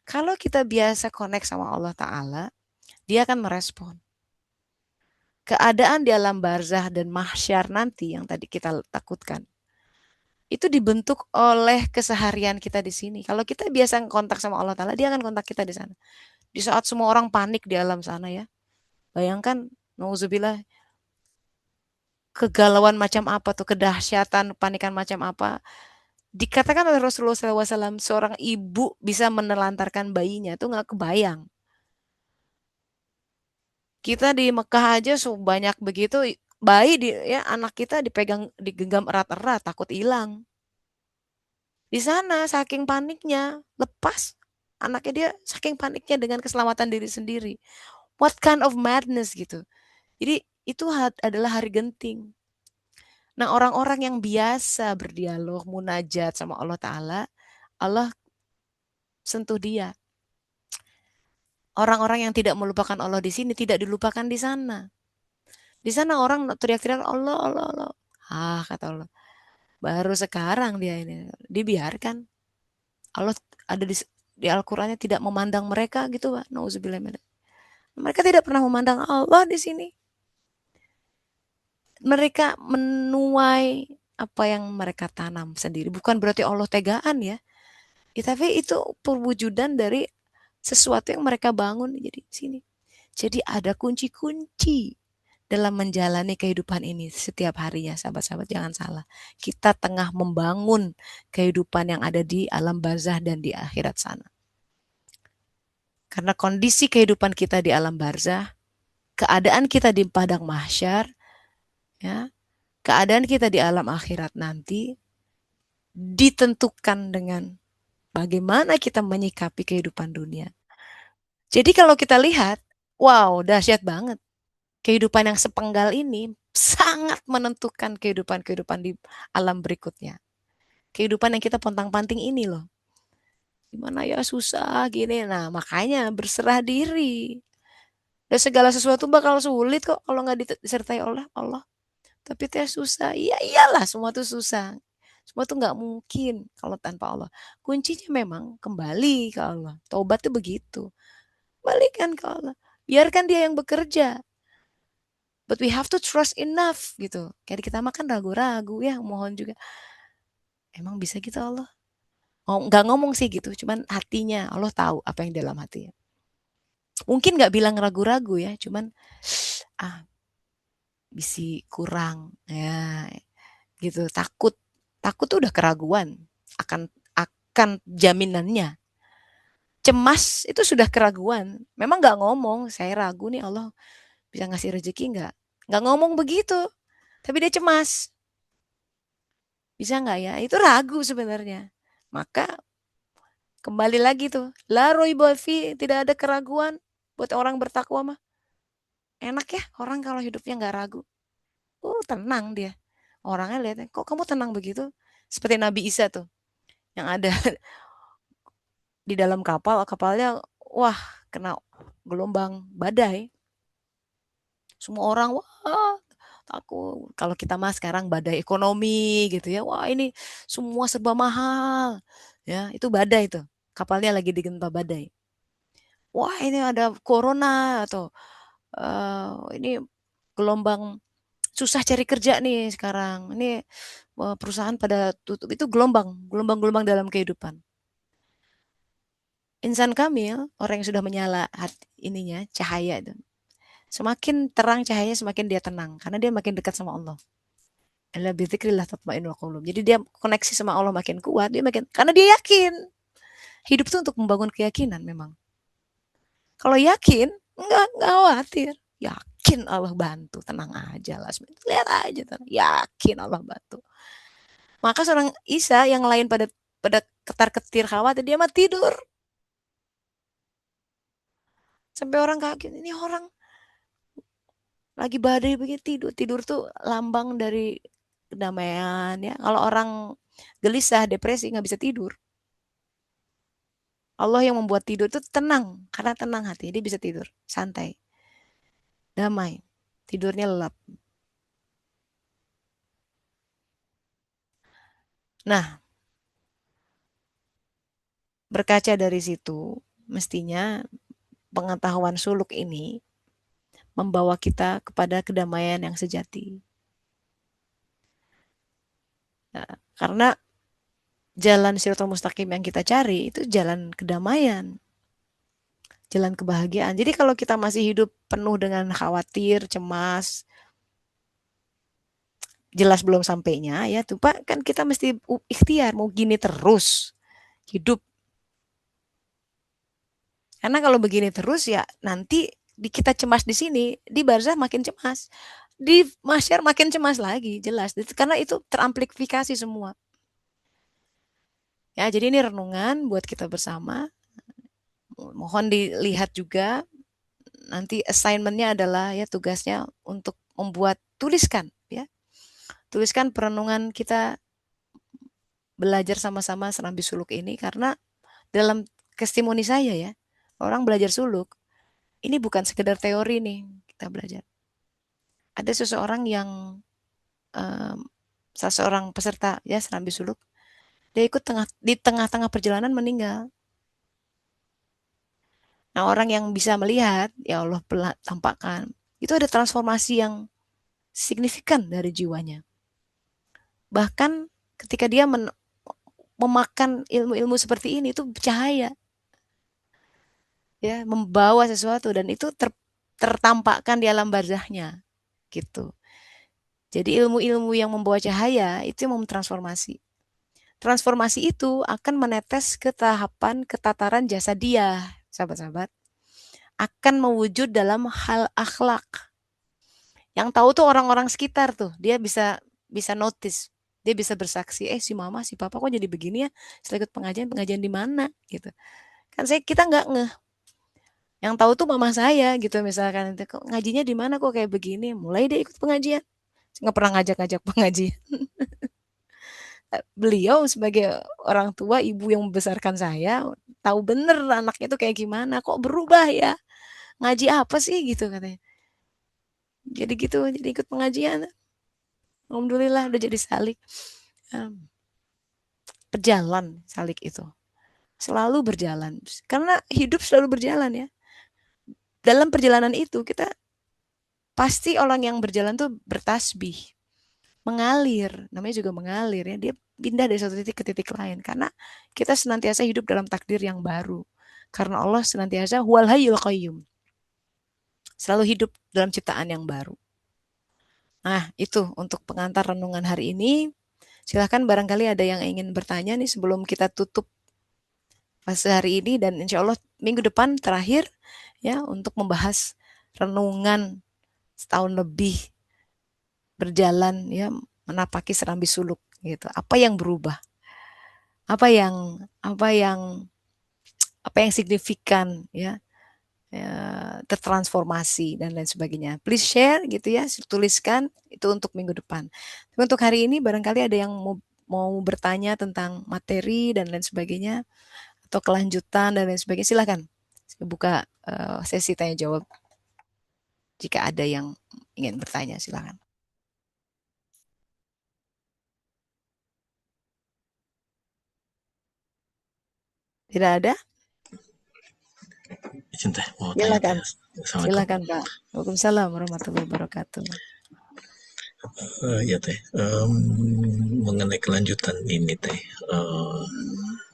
Kalau kita biasa connect sama Allah Ta'ala, dia akan merespon. Keadaan di alam barzah dan mahsyar nanti yang tadi kita takutkan, itu dibentuk oleh keseharian kita di sini. Kalau kita biasa kontak sama Allah Ta'ala, dia akan kontak kita di sana. Di saat semua orang panik di alam sana ya. Bayangkan, nauzubillah, kegalauan macam apa tuh, kedahsyatan, panikan macam apa. Dikatakan oleh Rasulullah SAW, seorang ibu bisa menelantarkan bayinya, itu nggak kebayang. Kita di Mekah aja banyak begitu, bayi ya anak kita dipegang, digenggam erat-erat, takut hilang. Di sana saking paniknya, lepas anaknya dia saking paniknya dengan keselamatan diri sendiri. What kind of madness gitu. Jadi itu adalah hari genting. Nah, orang-orang yang biasa berdialog, munajat sama Allah Ta'ala, Allah sentuh dia. Orang-orang yang tidak melupakan Allah di sini, tidak dilupakan di sana. Di sana orang teriak-teriak Allah, Allah, Allah. Ah, kata Allah. Baru sekarang dia ini dibiarkan. Allah ada di Al-Qur'annya tidak memandang mereka gitu, Pak. Nauzubillah. Mereka tidak pernah memandang Allah di sini. Mereka menuai apa yang mereka tanam sendiri. Bukan berarti Allah tegaan ya. Tapi itu perwujudan dari sesuatu yang mereka bangun jadi sini. Jadi ada kunci-kunci dalam menjalani kehidupan ini setiap harinya, sahabat-sahabat, jangan salah. Kita tengah membangun kehidupan yang ada di alam barzah dan di akhirat sana. Karena kondisi kehidupan kita di alam barzah, keadaan kita di padang mahsyar, ya, keadaan kita di alam akhirat nanti ditentukan dengan bagaimana kita menyikapi kehidupan dunia. Jadi kalau kita lihat, wow, dahsyat banget. Kehidupan yang sepenggal ini sangat menentukan kehidupan-kehidupan di alam berikutnya. Kehidupan yang kita pontang-panting ini loh. Gimana ya susah gini. Nah makanya berserah diri. Dan segala sesuatu bakal sulit kok kalau nggak disertai oleh Allah. Tapi teh susah. Iya iyalah semua tuh susah. Semua tuh nggak mungkin kalau tanpa Allah. Kuncinya memang kembali ke Allah. Taubat tuh begitu. Balikan ke Allah. Biarkan dia yang bekerja. But we have to trust enough gitu. Kayak kita makan ragu-ragu ya, mohon juga. Emang bisa gitu Allah? Nggak ngomong sih gitu, cuman hatinya Allah tahu apa yang dalam hatinya. Mungkin nggak bilang ragu-ragu ya, cuman bisa kurang ya gitu. Takut tuh udah keraguan akan jaminannya. Cemas itu sudah keraguan. Memang nggak ngomong, saya ragu nih Allah bisa ngasih rezeki nggak? Nggak ngomong begitu, tapi dia cemas. Bisa nggak ya? Itu ragu sebenarnya. Maka kembali lagi tuh, la raiba fi, tidak ada keraguan buat orang bertakwa mah. Enak ya orang kalau hidupnya nggak ragu. Tenang dia. Orangnya lihatnya, kok kamu tenang begitu? Seperti Nabi Isa tuh, yang ada di dalam kapal, kapalnya wah kena gelombang badai. Semua orang wah takut. Kalau kita mah sekarang badai ekonomi gitu ya. Wah ini semua serba mahal. Ya, itu badai tuh. Kapalnya lagi digempa badai. Wah ini ada corona atau ini gelombang susah cari kerja nih sekarang. Ini perusahaan pada tutup. Itu gelombang-gelombang dalam kehidupan. Insan kamil, orang yang sudah menyala hati ininya, cahaya itu. Semakin terang cahayanya, semakin dia tenang karena dia makin dekat sama Allah. Ala bidzikrillah tatmainnul qulub. Jadi dia koneksi sama Allah makin kuat, dia makin karena dia yakin. Hidup itu untuk membangun keyakinan memang. Kalau yakin, Enggak khawatir. Yakin Allah bantu, tenang aja Lasmi. Lihat aja, tenang. Yakin Allah bantu. Maka seorang Isa yang lain pada pada ketar-ketir khawatir, dia mah tidur. Sampai orang kaget, ini orang lagi badai begitu tidur. Tidur tuh lambang dari kedamaian ya. Kalau orang gelisah, depresi nggak bisa tidur. Allah yang membuat tidur itu tenang, karena tenang hati, dia bisa tidur, santai, damai, tidurnya lelap. Nah, berkaca dari situ, mestinya pengetahuan suluk ini membawa kita kepada kedamaian yang sejati. Nah, karena jalan Shiratal Mustaqim yang kita cari itu jalan kedamaian, jalan kebahagiaan. Jadi kalau kita masih hidup penuh dengan khawatir, cemas, jelas belum sampainya ya tuh Pak, kan kita mesti ikhtiar mau gini terus hidup. Karena kalau begini terus ya nanti kita cemas di sini, di barzah makin cemas. Di mahsyar makin cemas lagi, jelas. Karena itu teramplifikasi semua. Ya, jadi ini renungan buat kita bersama. Mohon dilihat juga nanti assignment-nya adalah ya tugasnya untuk membuat tuliskan ya. Tuliskan perenungan kita belajar sama-sama Serambi Suluk ini karena dalam testimoni saya ya, orang belajar suluk ini bukan sekedar teori nih kita belajar. Ada seseorang yang um, seseorang peserta ya Serambi Suluk, dia ikut di tengah-tengah perjalanan meninggal. Nah, orang yang bisa melihat, ya Allah tampakkan, itu ada transformasi yang signifikan dari jiwanya. Bahkan ketika dia memakan ilmu-ilmu seperti ini, itu cahaya. Ya, membawa sesuatu dan itu tertampakkan di alam barzahnya gitu. Jadi ilmu-ilmu yang membawa cahaya itu yang memtransformasi. Transformasi itu akan menetes ke tahapan ketataran jasa dia, sahabat-sahabat. Akan mewujud dalam hal akhlak. Yang tahu tuh orang-orang sekitar tuh, dia bisa bisa notice, dia bisa bersaksi, si mama, si papa kok jadi begini ya, setelah ikut pengajian di mana gitu. Kan kita nggak ngeh. Yang tahu tuh mama saya gitu misalkan, kok ngajinya di mana kok kayak begini, mulai dia ikut pengajian. Nggak pernah ngajak-ngajak pengajian. Beliau sebagai orang tua, ibu yang membesarkan saya, tahu bener anaknya itu kayak gimana, kok berubah ya, ngaji apa sih gitu katanya. Jadi gitu, jadi ikut pengajian. Alhamdulillah udah jadi salik. Berjalan salik itu. Selalu berjalan. Karena hidup selalu berjalan ya. Dalam perjalanan itu kita pasti orang yang berjalan tuh bertasbih. Mengalir, namanya juga mengalir ya. Dia pindah dari satu titik ke titik lain. Karena kita senantiasa hidup dalam takdir yang baru. Karena Allah senantiasa huwal hayyul qayyum. Selalu hidup dalam ciptaan yang baru. Nah, itu untuk pengantar renungan hari ini. Silahkan barangkali ada yang ingin bertanya nih sebelum kita tutup fase hari ini dan insya Allah minggu depan terakhir ya untuk membahas renungan setahun lebih berjalan ya menapaki Serambi Suluk gitu. Apa yang berubah? Apa yang apa yang apa yang signifikan ya, ya tertransformasi dan lain sebagainya. Please share gitu ya, tuliskan itu untuk minggu depan. Tapi untuk hari ini barangkali ada yang mau bertanya tentang materi dan lain sebagainya atau kelanjutan dan lain sebagainya, silakan. Saya buka sesi tanya jawab. Jika ada yang ingin bertanya, silakan. Tidak ada? Izin teh mau tanya teh. Silakan. Assalamualaikum. Silakan, Pak. Waalaikumsalam warahmatullahi wabarakatuh. Ya teh, mengenai kelanjutan ini teh,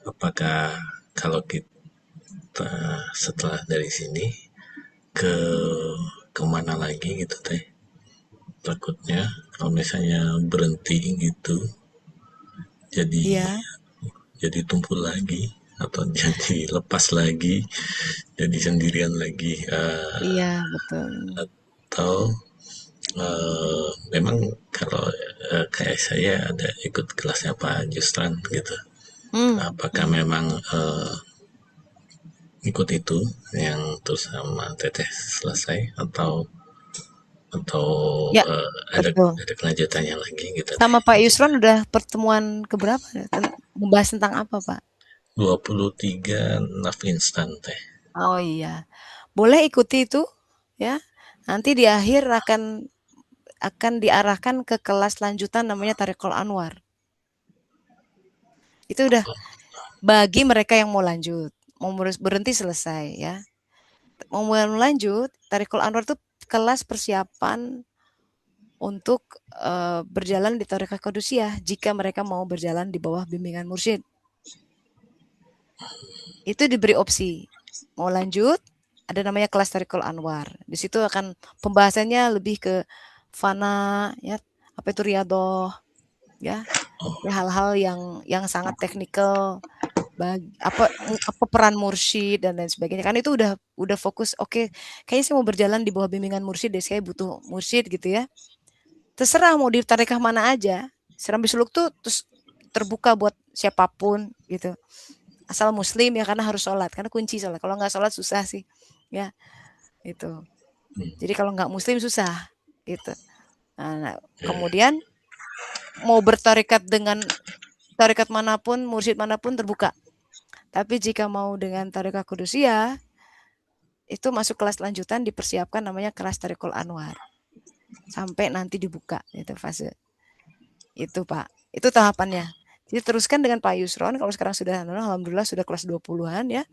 apakah kalau kita setelah dari sini ke kemana lagi gitu teh? Takutnya kalau misalnya berhenti gitu, jadi Iya, jadi tumpul lagi. atau jadi lepas lagi, jadi sendirian lagi, Iya, betul. atau memang kalau kayak saya ada ikut kelasnya Pak Justran gitu. Hmm, Apakah hmm. memang ikut itu yang terus sama Teteh selesai, atau Ya, ada betul. ada kelanjutannya lagi gitu Teh? Sama Pak Yusron udah pertemuan keberapa? Membahas tentang apa, Pak? 23 naf instan Teh. Oh iya, boleh ikuti itu ya. Nanti di akhir akan diarahkan ke kelas lanjutan namanya Tariqul Anwar. Itu udah bagi mereka yang mau lanjut, mau berhenti selesai ya. Mau lanjut, Tariqul Anwar itu kelas persiapan untuk berjalan di Tariqah Qadusiyah jika mereka mau berjalan di bawah bimbingan mursyid. Itu diberi opsi. Mau lanjut, ada namanya kelas Tariqul Anwar. Di situ akan pembahasannya lebih ke fana ya, apa itu riyadhah ya, ya hal-hal yang sangat teknikal apa peran mursyid dan lain sebagainya kan itu udah fokus oke kayaknya saya mau berjalan di bawah bimbingan mursyid deh saya butuh mursyid gitu ya terserah mau di tarekah mana aja Serambi Suluk tuh terus terbuka buat siapapun gitu asal muslim ya karena harus sholat karena kunci sholat kalau nggak sholat susah sih ya itu jadi kalau nggak muslim susah gitu nah, kemudian mau bertarekat dengan tarekat manapun mursyid manapun terbuka tapi jika mau dengan tarekat kudusiyah itu masuk kelas lanjutan dipersiapkan namanya kelas Tarikul Anwar sampai nanti dibuka itu fase itu Pak itu tahapannya jadi teruskan dengan Pak Yusron kalau sekarang sudah alhamdulillah sudah kelas 20-an ya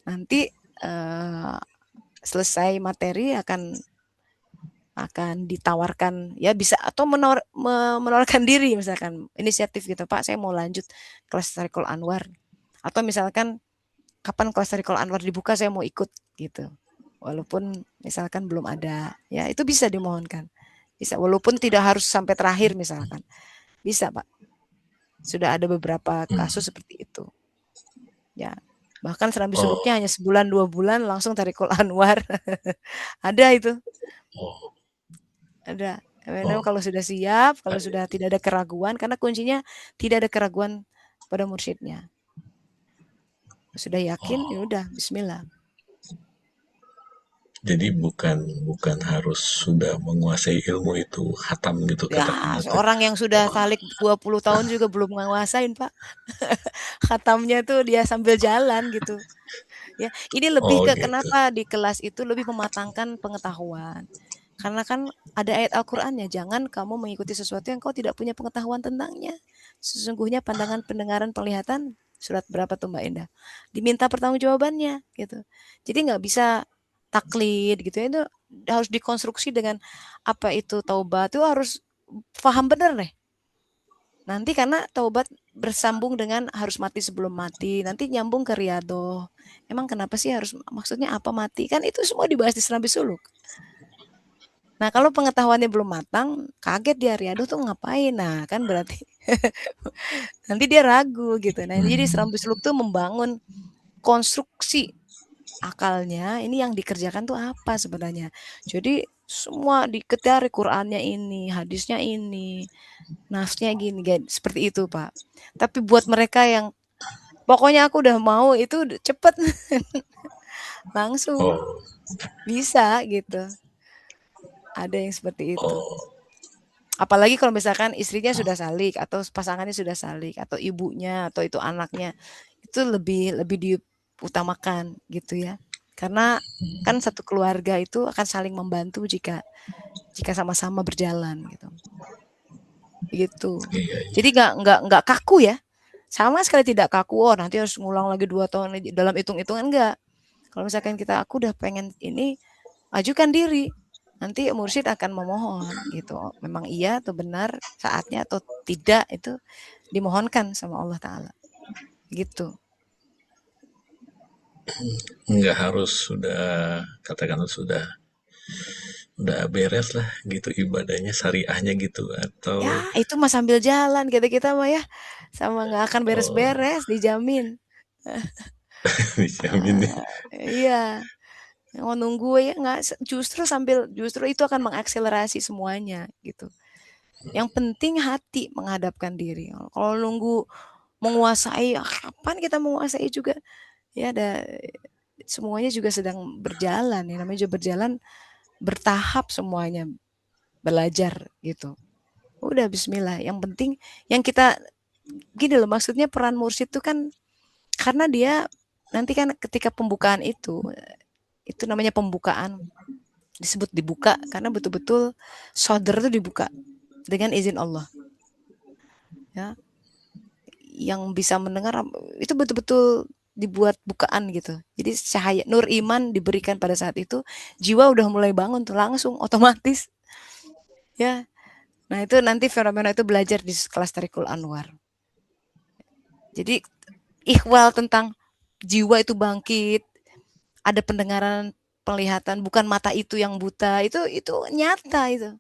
nanti eh, selesai materi akan ditawarkan ya bisa atau menawarkan diri misalkan inisiatif gitu Pak saya mau lanjut kelas Tarikul Anwar atau misalkan kapan kelas Tarikul Anwar dibuka saya mau ikut gitu walaupun misalkan belum ada ya itu bisa dimohonkan bisa walaupun tidak harus sampai terakhir misalkan bisa Pak sudah ada beberapa kasus seperti itu ya bahkan Serambi Oh, Suluknya hanya sebulan 2 bulan langsung Tarikul Anwar ada itu oh, ada memang oh, kalau sudah siap kalau sudah tidak ada keraguan karena kuncinya tidak ada keraguan pada mursyidnya sudah yakin ya oh. udah Bismillah. Jadi bukan bukan harus sudah menguasai ilmu itu hatam gitu Ya, katakanlah Teh. seorang yang sudah Oh, salik 20 tahun juga belum nguasain, Pak. Khatamnya tuh dia sambil jalan gitu. Ya, ini lebih oh ke gitu. kenapa di kelas itu lebih mematangkan pengetahuan. Karena kan ada ayat Al-Qur'annya, jangan kamu mengikuti sesuatu yang kau tidak punya pengetahuan tentangnya. Sesungguhnya pandangan, pendengaran, penglihatan surat berapa tuh Mbak Indah? Diminta pertanggungjawabannya gitu. Jadi nggak bisa taklid gitu ya. Itu harus dikonstruksi dengan apa itu taubat itu harus paham benar deh. Nanti karena taubat bersambung dengan harus mati sebelum mati, nanti nyambung ke riyadhah. Emang kenapa sih harus maksudnya apa mati? Kan itu semua dibahas di Serambi Suluk. Nah, kalau pengetahuannya belum matang, kaget dia riyadhah tuh ngapain? Nah, kan berarti nanti dia ragu gitu. Nah, ini jadi Hmm, Serambi Suluk tuh membangun konstruksi akalnya ini yang dikerjakan tuh apa sebenarnya. Jadi semua diketahui Qurannya ini, hadisnya ini, nasnya gini, seperti itu Pak. Tapi buat mereka yang pokoknya aku udah mau itu cepet langsung oh, bisa gitu. Ada yang seperti itu. oh, Apalagi kalau misalkan istrinya sudah salik atau pasangannya sudah salik atau ibunya atau itu anaknya itu lebih lebih diutamakan gitu ya. Karena kan satu keluarga itu akan saling membantu jika jika sama-sama berjalan gitu. Gitu. iya Jadi iya. nggak kaku ya. Sama sekali tidak kaku. Oh, nanti harus ngulang lagi 2 tahun dalam hitung-hitungan enggak. Kalau misalkan kita aku udah pengen ini ajukan diri. Nanti mursyid akan memohon gitu. Memang iya atau benar saatnya atau tidak itu dimohonkan sama Allah taala. Gitu. Nggak harus sudah, katakanlah udah beres lah gitu ibadahnya syariahnya gitu, atau Ya, itu mah sambil jalan kita-kita mah ya. Sama nggak akan oh, beres-beres dijamin. Dijamin nih. Iya, mau nunggu ya nggak, justru itu akan mengakselerasi semuanya gitu. Yang penting hati menghadapkan diri. Kalau nunggu menguasai, kapan kita menguasai juga? Ya ada, semuanya juga sedang berjalan ya, namanya juga berjalan bertahap semuanya, belajar gitu. Udah bismillah, yang penting yang kita gini loh, maksudnya peran mursyid itu kan karena dia nanti kan ketika pembukaan itu namanya pembukaan, disebut dibuka karena betul-betul sodr itu dibuka dengan izin Allah ya, yang bisa mendengar itu betul-betul dibuat bukaan gitu. Jadi cahaya nur iman diberikan pada saat itu, jiwa udah mulai bangun tuh langsung otomatis ya. Nah, itu nanti fenomena itu belajar di kelas Tarikul Anwar. Jadi ikhwal tentang jiwa itu bangkit, ada pendengaran, penglihatan, bukan mata itu yang buta. Itu nyata itu.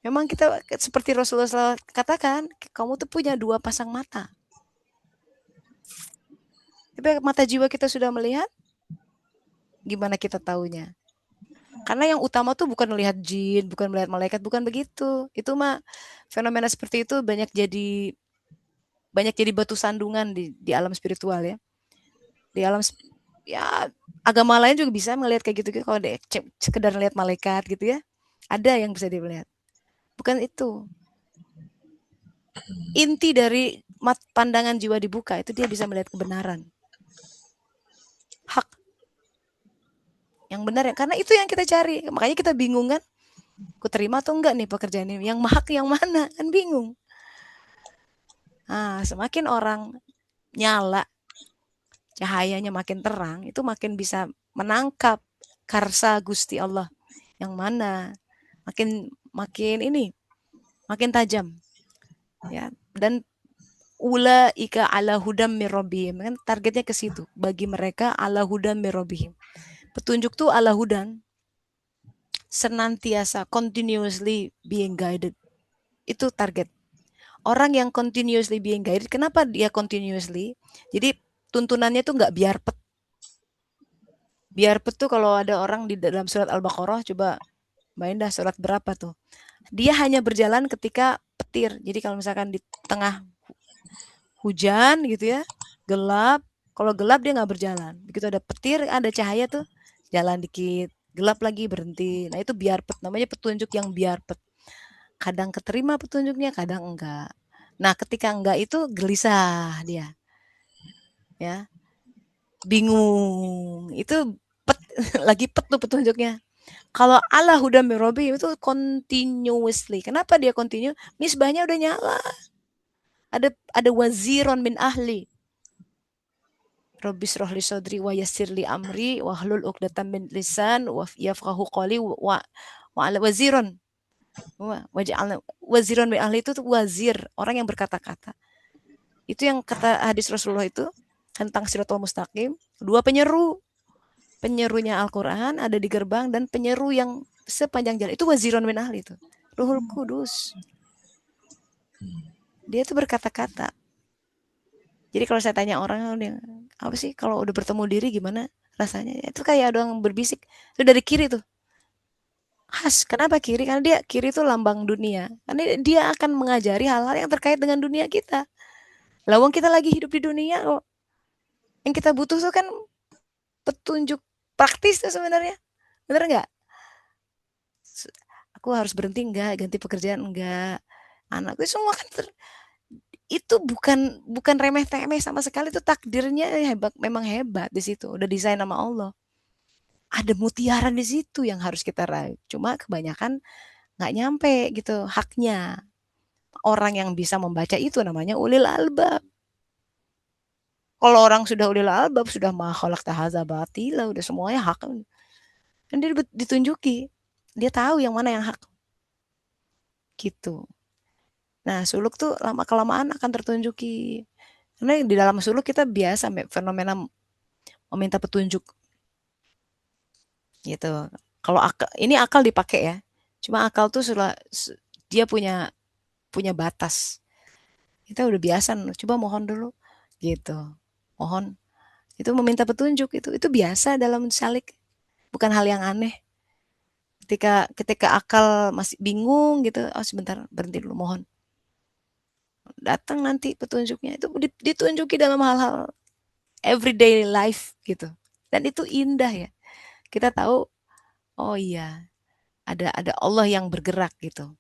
Memang kita seperti Rasulullah SAW katakan, kamu tuh punya dua pasang mata. Tapi mata jiwa kita sudah melihat, gimana kita taunya? Karena yang utama tuh bukan melihat jin, bukan melihat malaikat, bukan begitu. Itu mah fenomena seperti itu banyak jadi batu sandungan di alam spiritual ya. Di alam ya agama lain juga bisa melihat kayak gitu, kalau sekedar lihat malaikat gitu ya. Ada yang bisa dilihat. Bukan itu. Inti dari pandangan jiwa dibuka itu dia bisa melihat kebenaran. Hak yang benar ya, karena itu yang kita cari. Makanya kita bingung kan, aku terima atau enggak nih pekerjaan ini? Yang hak yang mana? Kan bingung. Nah, semakin orang nyala, cahayanya makin terang, itu makin bisa menangkap karsa Gusti Allah yang mana, makin makin ini, makin tajam ya. Dan ulaika ala hudam mir rabbihim, kan targetnya ke situ, bagi mereka ala hudam mir rabbihim. Petunjuk tuh ala hudan, senantiasa continuously being guided. Itu target. Orang yang continuously being guided, kenapa dia continuously? Jadi tuntunannya tuh nggak biar pet. Biar pet tuh kalau ada orang di dalam surat Al-Baqarah, coba main dah surat berapa tuh. Dia hanya berjalan ketika petir. Jadi kalau misalkan di tengah hujan gitu ya, gelap. Kalau gelap dia nggak berjalan. Begitu ada petir, ada cahaya tuh, jalan dikit. Gelap lagi berhenti. Nah itu biar pet, namanya petunjuk yang biar pet. Kadang keterima petunjuknya, kadang enggak. Nah ketika enggak itu gelisah dia, ya bingung. Itu pet, lagi pet tuh petunjuknya. Kalau Allah udah merobi itu continuously. Kenapa dia continue? Misbahnya udah nyala. Ada waziron min ahli. Rabbis rohli sodri wa yassir li amri wa hlul uqdatan min lisan wa yafqahu qali wa ala waziron. Waja'alna waziron min ahli itu tuh wazir, orang yang berkata-kata. Itu yang kata hadis Rasulullah itu tentang Siratul Mustaqim, dua penyeru. Penyerunya Al-Qur'an ada di gerbang dan penyeru yang sepanjang jalan itu waziron min ahli itu. Ruhul Kudus. Dia tuh berkata-kata. Jadi kalau saya tanya orang, apa sih kalau udah bertemu diri gimana rasanya? Itu kayak ada yang berbisik, itu dari kiri tuh. Khas, kenapa kiri? Karena dia kiri itu lambang dunia. Karena dia akan mengajari hal-hal yang terkait dengan dunia kita. Lawang kita lagi hidup di dunia kok. Yang kita butuh tuh kan petunjuk praktis tuh sebenarnya. Bener nggak? Aku harus berhenti enggak, ganti pekerjaan enggak. Anakku semua kan itu bukan bukan remeh-temeh sama sekali, itu takdirnya hebat, memang hebat di situ. Udah desain sama Allah. Ada mutiara di situ yang harus kita raih. Cuma kebanyakan nggak nyampe gitu haknya. Orang yang bisa membaca itu namanya ulil albab. Kalau orang sudah ulil albab, sudah makhluk tahaza batila, udah semuanya hak. Dan dia ditunjuki. Dia tahu yang mana yang hak. Gitu. Nah, suluk tuh lama-kelamaan akan tertunjuki. Karena di dalam suluk kita biasa fenomena meminta petunjuk. Gitu. Kalau ini akal dipakai ya. Cuma akal tuh dia punya punya batas. Kita udah biasa, coba mohon dulu gitu. mohon. Itu meminta petunjuk, itu biasa dalam salik, bukan hal yang aneh. Ketika ketika akal masih bingung gitu, oh sebentar, berhenti dulu, mohon. Datang nanti petunjuknya, itu ditunjuki dalam hal-hal everyday life gitu. Dan itu indah ya. Kita tahu, oh iya, ada Allah yang bergerak gitu.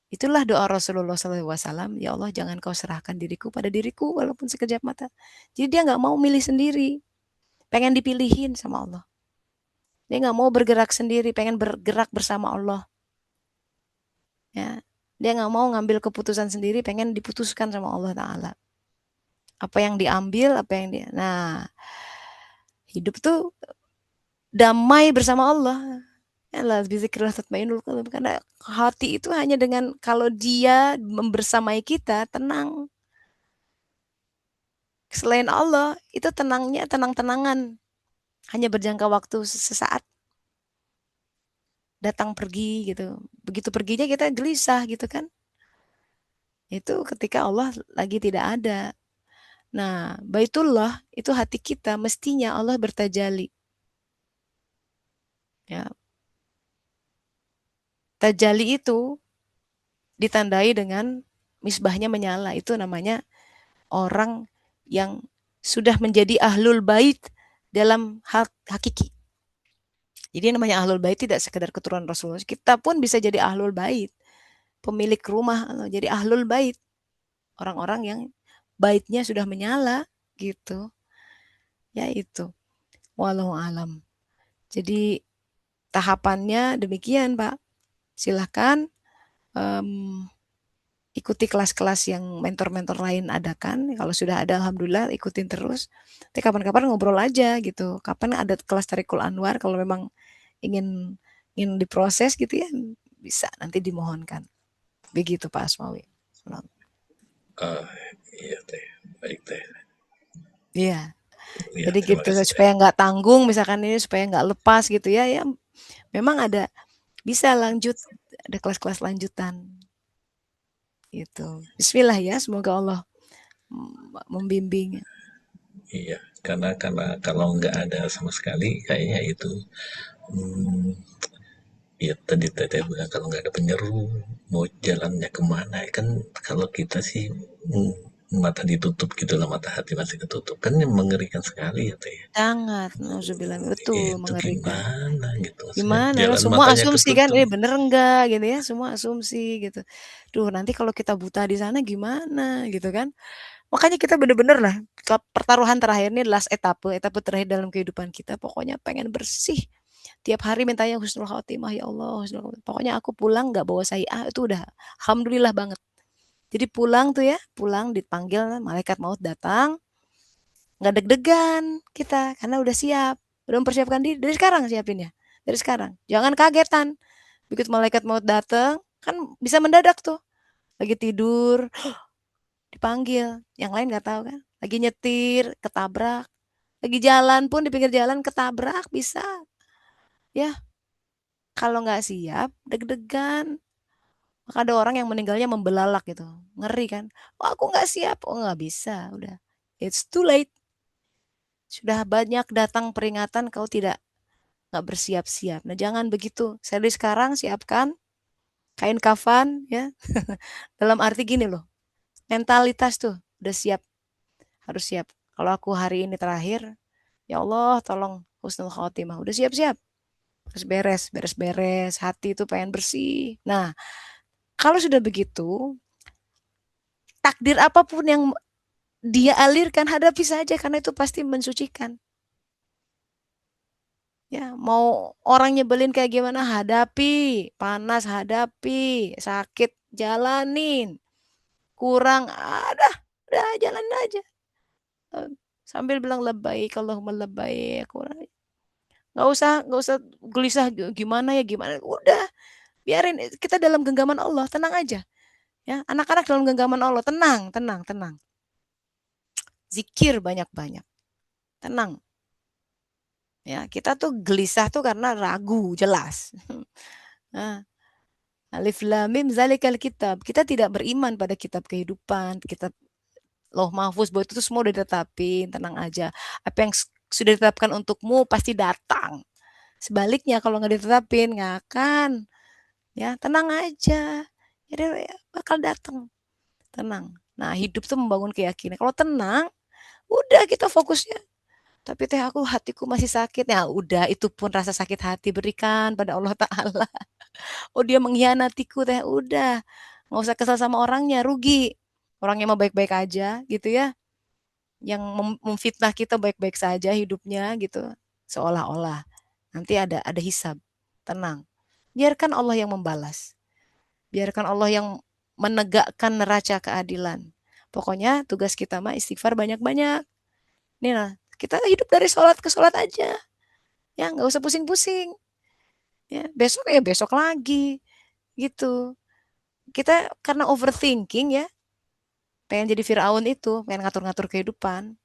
Itulah doa Rasulullah SAW, ya Allah jangan kau serahkan diriku pada diriku walaupun sekejap mata. Jadi dia nggak mau milih sendiri, pengen dipilihin sama Allah. Dia nggak mau bergerak sendiri, pengen bergerak bersama Allah. Ya, dia nggak mau ngambil keputusan sendiri, pengen diputuskan sama Allah Ta'ala. Apa yang diambil, apa yang dia. Nah, hidup tuh damai bersama Allah. Allah bizikrillah tatmainul qulub, karena hati itu hanya dengan kalau dia membersamai kita tenang. Selain Allah itu tenangnya tenang-tenangan, hanya berjangka waktu sesaat, datang pergi gitu. Begitu perginya kita gelisah gitu kan. Itu ketika Allah lagi tidak ada. Nah, Baitullah itu hati kita mestinya Allah bertajali. Ya, tajali itu ditandai dengan misbahnya menyala. Itu namanya orang yang sudah menjadi ahlul bait dalam hakiki. Jadi namanya ahlul bait tidak sekedar keturunan Rasulullah. Kita pun bisa jadi ahlul bait, pemilik rumah, jadi ahlul bait. Orang-orang yang baitnya sudah menyala gitu. Ya itu. Walau alam. Jadi tahapannya demikian, Pak. Silahkan um, ikuti kelas-kelas yang mentor-mentor lain adakan. Kalau sudah ada, alhamdulillah, ikutin terus. Tapi kapan-kapan ngobrol aja gitu. Kapan ada kelas Tarikul Anwar, kalau memang ingin ingin diproses gitu ya, bisa nanti dimohonkan. Begitu Pak Asmawi. Ah, iya teh, baik teh. Iya, Iya, jadi terima gitu kasih teh. supaya nggak tanggung misalkan ini, supaya nggak lepas gitu ya. Ya memang ada, bisa lanjut, ada kelas-kelas lanjutan gitu. Bismillah ya, semoga Allah membimbing. Iya, karena kalau nggak ada sama sekali, kayaknya itu, hmm, ya tadi teteh bilang kalau nggak ada penyeru, mau jalannya kemana? Kan kalau kita sih, hmm, mata ditutup gitu lah, mata hati masih ketutup, kan yang mengerikan sekali ya teh. Sangat, nauzubillah, betul Itu mengerikan. gimana gitu maksudnya, Gimana kan jalan semua matanya asumsi kan, ketutup. ini bener enggak gitu ya, semua asumsi gitu. Duh, nanti kalau kita buta di sana gimana gitu kan. Makanya kita bener-bener lah, pertaruhan terakhir ini last etape terakhir dalam kehidupan kita, pokoknya pengen bersih. Tiap hari mintanya husnul khotimah, ya Allah, husnul khotimah. Pokoknya aku pulang nggak bawa sayi'ah, itu udah alhamdulillah banget. Jadi pulang tuh ya, pulang dipanggil malaikat maut datang, nggak deg-degan kita karena udah siap, udah mempersiapkan diri dari sekarang, siapinnya dari sekarang. Jangan kagetan. Begitu malaikat maut datang, kan bisa mendadak tuh. Lagi tidur, dipanggil. Yang lain nggak tahu kan. Lagi nyetir, ketabrak. Lagi jalan pun di pinggir jalan ketabrak bisa. Ya, kalau nggak siap, deg-degan. Maka ada orang yang meninggalnya membelalak gitu. Ngeri kan. Oh, aku nggak siap. Oh, nggak bisa. Udah. It's too late. Sudah banyak datang peringatan kau tidak nggak bersiap-siap. Nah, jangan begitu. Saya dari sekarang siapkan kain kafan ya. Dalam arti gini loh. Mentalitas tuh udah siap, harus siap. Kalau aku hari ini terakhir, ya Allah tolong husnul khotimah. Udah siap-siap. Harus beres, beres-beres. Hati itu pengen bersih. Nah, kalau sudah begitu, takdir apapun yang dia alirkan, hadapi saja karena itu pasti mensucikan. Ya, mau orang nyebelin kayak gimana, hadapi. Panas, hadapi. Sakit, jalanin. Kurang, ada, udah jalanin aja. Sambil bilang lebay, Allahumma lebay. Kurang. Nggak usah gelisah gimana ya gimana. Udah, biarin kita dalam genggaman Allah, tenang aja. Ya, anak-anak dalam genggaman Allah, tenang, tenang, tenang. Zikir banyak-banyak. Tenang. Ya, kita tuh gelisah tuh karena ragu, jelas. Nah, alif lam mim zalikal kitab. Kita tidak beriman pada kitab kehidupan, kitab Lauh mahfuz bahwa itu tuh semua udah ditetapin, tenang aja. Apa yang sudah ditetapkan untukmu pasti datang. Sebaliknya kalau nggak ditetapin nggak akan. Ya tenang aja. Jadi ya, bakal datang. Tenang. Nah hidup tuh membangun keyakinan. Kalau tenang, udah kita fokusnya. Tapi teh aku hatiku masih sakit. Ya udah itu pun rasa sakit hati berikan pada Allah Ta'ala. Oh dia mengkhianatiku teh udah. Nggak usah kesal sama orangnya, rugi. Orangnya mau baik-baik aja gitu ya. Yang memfitnah kita baik-baik saja hidupnya gitu. Seolah-olah. Nanti ada hisab. Tenang. Biarkan Allah yang membalas. Biarkan Allah yang menegakkan neraca keadilan. Pokoknya tugas kita mah istighfar banyak-banyak. Nih lah, kita hidup dari sholat ke sholat aja. Ya nggak usah pusing-pusing. Ya, besok ya besok lagi. Gitu. Kita karena overthinking ya, pengen jadi Firaun itu, pengen ngatur-ngatur kehidupan.